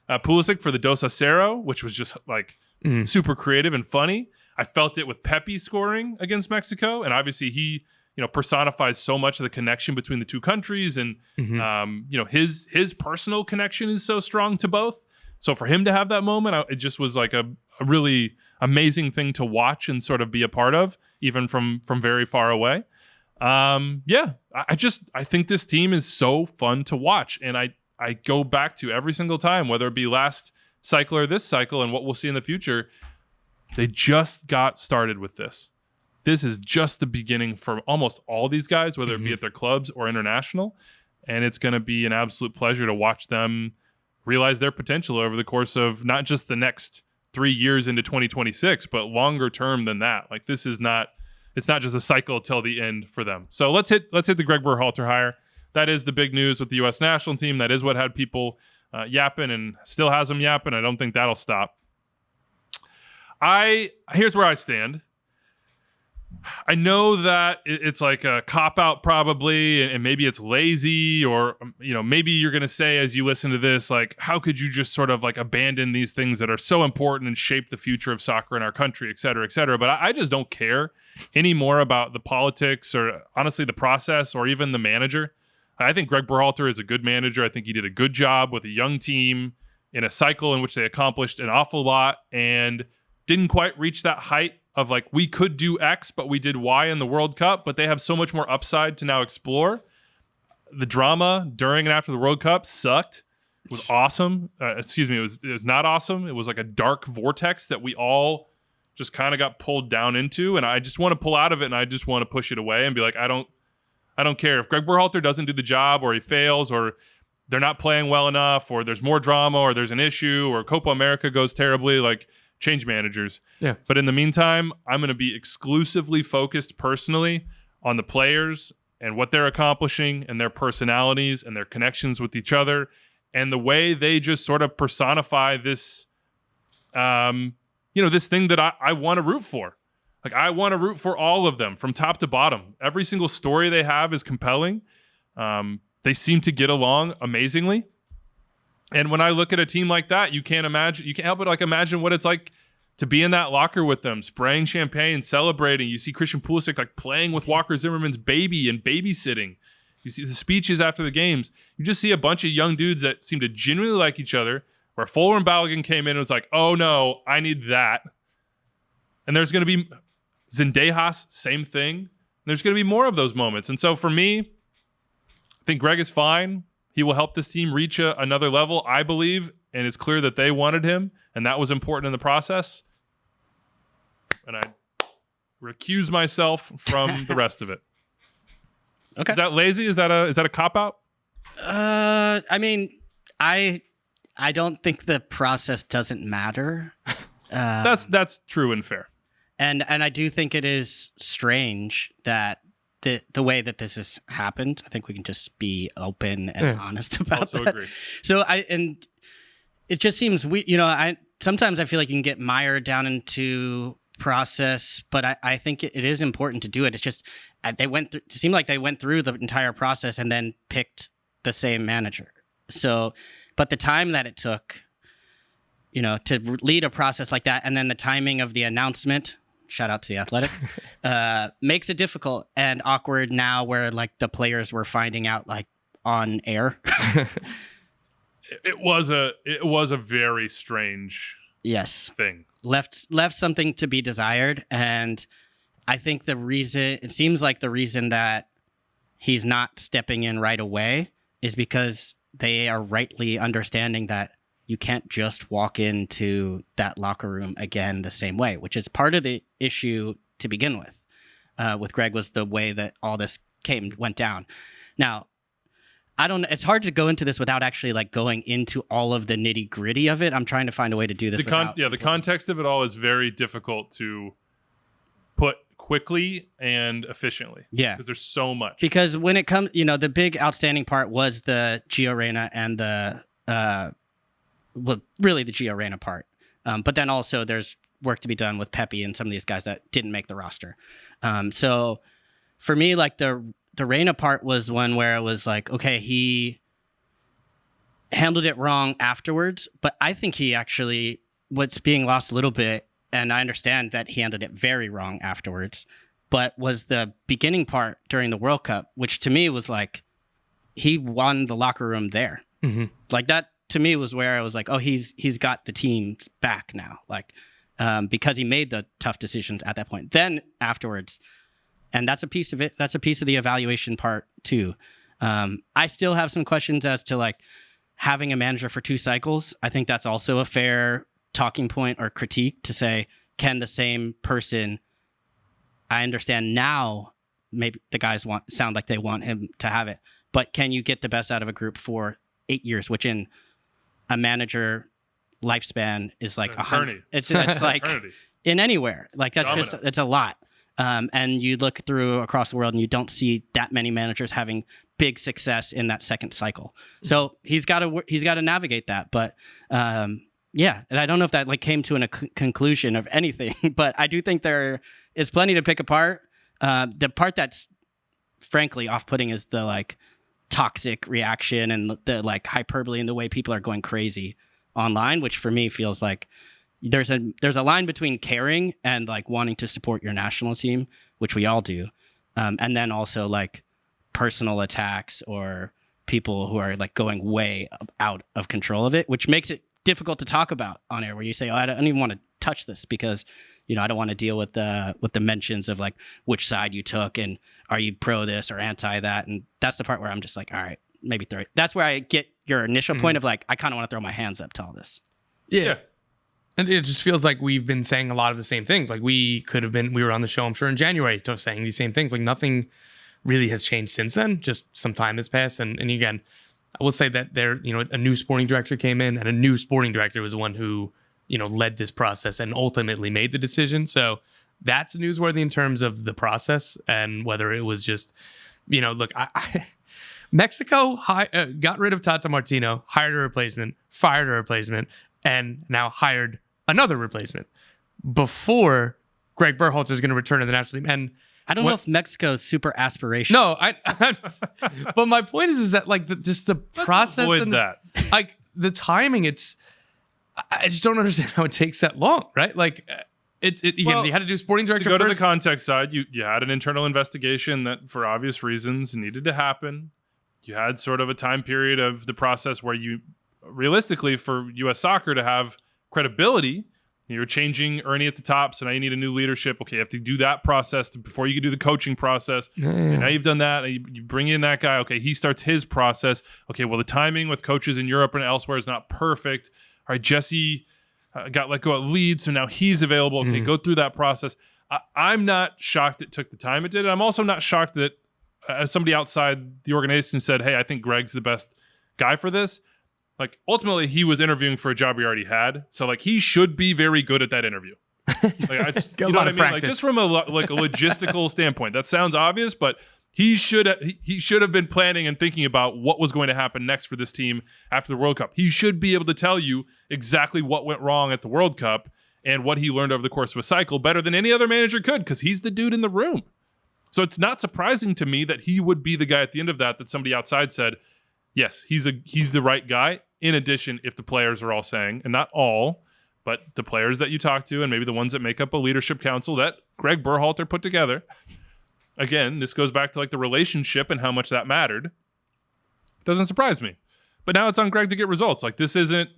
Pulisic for the Dos a Cero, which was just like super creative and funny. I felt it with Pepe scoring against Mexico. And obviously he, personifies so much of the connection between the two countries. And, his personal connection is so strong to both. So for him to have that moment, it just was like a really amazing thing to watch and sort of be a part of, even from very far away. I think this team is so fun to watch, and I go back to every single time, whether it be last cycle or this cycle and what we'll see in the future. They just got started with this. This is just the beginning for almost all these guys, whether it be at their clubs or international, and it's going to be an absolute pleasure to watch them realize their potential over the course of not just the next 3 years into 2026, but longer term than that. Like this is not it's not just a cycle till the end for them. So let's hit the Gregg Berhalter hire. That is the big news with the U.S. national team. That is what had people yapping and still has them yapping. I don't think that'll stop. Here's where I stand. I know that it's like a cop-out probably, and maybe it's lazy, or maybe you're going to say as you listen to this, like, how could you just sort of like abandon these things that are so important and shape the future of soccer in our country, et cetera, et cetera. But I just don't care anymore about the politics or honestly the process or even the manager. I think Gregg Berhalter is a good manager. I think he did a good job with a young team in a cycle in which they accomplished an awful lot and didn't quite reach that height of like, we could do X, but we did Y in the World Cup, but they have so much more upside to now explore. The drama during and after the World Cup sucked. It was awesome. It was not awesome. It was like a dark vortex that we all just kind of got pulled down into, and I just want to pull out of it, and I just want to push it away and be like, I don't care. If Gregg Berhalter doesn't do the job, or he fails, or they're not playing well enough, or there's more drama, or there's an issue, or Copa America goes terribly, like, change managers. Yeah. But in the meantime, I'm going to be exclusively focused personally on the players and what they're accomplishing and their personalities and their connections with each other and the way they just sort of personify this, this thing that I want to root for. Like, I want to root for all of them from top to bottom. Every single story they have is compelling. They seem to get along amazingly. And when I look at a team like that, you can't help but like imagine what it's like to be in that locker with them, spraying champagne, celebrating. You see Christian Pulisic like playing with Walker Zimmerman's baby and babysitting. You see the speeches after the games. You just see a bunch of young dudes that seem to genuinely like each other, where Fuller and Balogun came in and was like, oh no, I need that. And there's going to be Zendejas, same thing. And there's going to be more of those moments. And so for me, I think Gregg is fine. He will help this team reach another level, I believe, and it's clear that they wanted him, and that was important in the process. And I recuse myself from the rest of it. Okay. Is that lazy? Is that a cop-out? I mean, I don't think the process doesn't matter. That's true and fair. And I do think it is strange that the way that this has happened. I think we can just be open and honest about also that. Agree. So it just seems sometimes I feel like you can get mired down into process, but I think it is important to do it. It's just it seemed like they went through the entire process and then picked the same manager. So, but the time that it took, to lead a process like that, and then the timing of the announcement, shout out to The Athletic, makes it difficult and awkward now where like the players were finding out like on air. It was a very strange thing. Left something to be desired. And I think it seems like the reason that he's not stepping in right away is because they are rightly understanding that you can't just walk into that locker room again the same way, which is part of the issue to begin with. With Gregg was the way that all this went down. Now, it's hard to go into this without actually like going into all of the nitty gritty of it. I'm trying to find a way to do this. The context of it all is very difficult to put quickly and efficiently. Yeah. Because there's so much. Because when it comes, the big outstanding part was the Gio Reyna and the Gio Reyna part. But then also there's work to be done with Pepe and some of these guys that didn't make the roster. So for me, like the Reyna part was one where it was like, okay, he handled it wrong afterwards, but I think he actually, what's being lost a little bit, and I understand that he handled it very wrong afterwards, but was the beginning part during the World Cup, which to me was like, he won the locker room there. Mm-hmm. Like that, to me, was where I was like, oh, he's got the team back now, like because he made the tough decisions at that point. Then afterwards, and that's a piece of it. That's a piece of the evaluation part too. I still have some questions as to like having a manager for 2 cycles. I think that's also a fair talking point or critique to say, can the same person? I understand now. Maybe the guys sound like they want him to have it, but can you get the best out of a group for 8 years, which in a manager lifespan is like 100. It's like in anywhere. Like that's it's a lot. And you look through across the world and you don't see that many managers having big success in that second cycle. So he's got to navigate that. But yeah, and I don't know if that like came to a conclusion of anything, but I do think there is plenty to pick apart. The part that's frankly off-putting is the like toxic reaction and the like hyperbole and the way people are going crazy online, which for me feels like there's a line between caring and like wanting to support your national team, which we all do, and then also like personal attacks or people who are like going way out of control of it, which makes it difficult to talk about on air, where you say, oh, I don't even want to touch this because, you know, I don't want to deal with the mentions of like which side you took and are you pro this or anti that. And that's the part where I'm just like, all right, maybe throw it. That's where I get your initial point of like, I kind of want to throw my hands up to all this. Yeah. And it just feels like we've been saying a lot of the same things. Like we were on the show, I'm sure, in January saying these same things. Like nothing really has changed since then. Just some time has passed. And again, I will say that a new sporting director came in, and a new sporting director was the one who, led this process and ultimately made the decision. So that's newsworthy in terms of the process and whether it was just, look, Mexico got rid of Tata Martino, hired a replacement, fired a replacement, and now hired another replacement before Gregg Berhalter is going to return to the national team. And I don't know if Mexico's super aspirational. No, but my point is that like the process and that. Like the timing, I just don't understand how it takes that long, right? Like you had to do sporting director to go first. to the context side. You had an internal investigation that, for obvious reasons, needed to happen. You had sort of a time period of the process where you, realistically, for U.S. soccer to have credibility, you're changing Ernie at the top, so now you need a new leadership. Okay, you have to do that process before you can do the coaching process. And now you've done that. You bring in that guy. Okay, he starts his process. Okay, well, the timing with coaches in Europe and elsewhere is not perfect. All right, Jesse got let go at Leeds, so now he's available. Okay, go through that process. I'm not shocked it took the time it did. I'm also not shocked that as somebody outside the organization said, hey, I think Gregg's the best guy for this. Like, ultimately, he was interviewing for a job he already had. So, like, he should be very good at that interview. Like, you know what I mean? Like, just from a logistical standpoint, that sounds obvious, but he should have been planning and thinking about what was going to happen next for this team after the World Cup. He should be able to tell you exactly what went wrong at the World Cup and what he learned over the course of a cycle better than any other manager could, because he's the dude in the room. So it's not surprising to me that he would be the guy at the end of that somebody outside said, yes, he's the right guy. In addition, if the players are all saying, and not all, but the players that you talk to and maybe the ones that make up a leadership council that Gregg Berhalter put together, again, this goes back to like the relationship and how much that mattered. Doesn't surprise me. But now it's on Gregg to get results. Like this isn't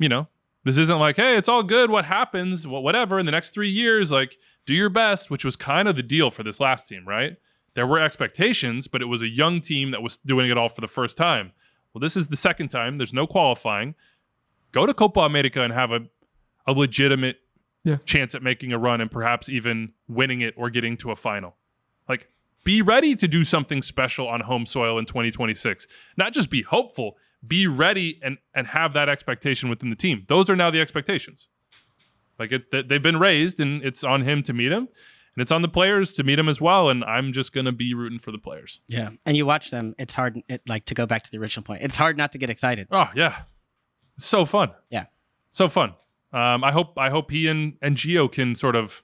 like, hey, it's all good. What happens? Well, whatever. In the next 3 years, like do your best, which was kind of the deal for this last team, right? There were expectations, but it was a young team that was doing it all for the first time. Well, this is the second time. There's no qualifying. Go to Copa America and have a legitimate chance at making a run and perhaps even winning it or getting to a final. Like, be ready to do something special on home soil in 2026. Not just be hopeful. Be ready and have that expectation within the team. Those are now the expectations. Like, they've been raised, and it's on him to meet them. And it's on the players to meet him as well, and I'm just going to be rooting for the players. Yeah, and you watch them, it's hard, to go back to the original point, it's hard not to get excited. Oh, yeah. It's so fun. Yeah. So fun. I hope he and Gio can sort of,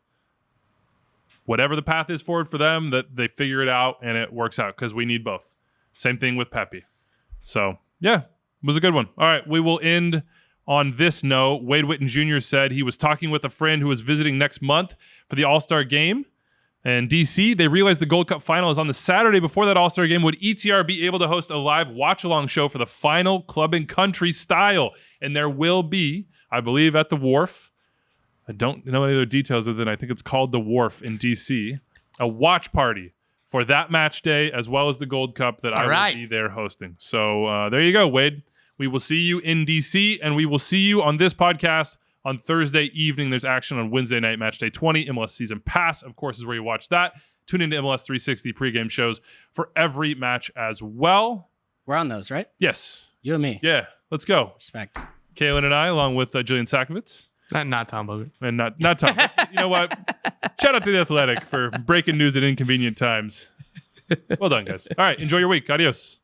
whatever the path is forward for them, that they figure it out and it works out, because we need both. Same thing with Pepe. So, yeah, it was a good one. All right, we will end on this note. Wade Witten Jr. said he was talking with a friend who was visiting next month for the All-Star game in D.C. They realized the Gold Cup final is on the Saturday before that All-Sstar game. Would ETR be able to host a live watch-along show for the final, club and country style? And there will be, I believe, at the Wharf. I don't know any other details other than I think it's called the Wharf in D.C. A watch party for that match day as well as the Gold Cup that will be there hosting. So there you go, Wade. We will see you in D.C., and we will see you on this podcast on Thursday evening. There's action on Wednesday night, Matchday 20. MLS Season Pass, of course, is where you watch that. Tune into MLS 360 pregame shows for every match as well. We're on those, right? Yes. You and me. Yeah, let's go. Respect. Kaylin and I, along with Julian Sakovitz. Not Tom Bogert. And not Tom. You know what? Shout out to The Athletic for breaking news at inconvenient times. Well done, guys. All right. Enjoy your week. Adios.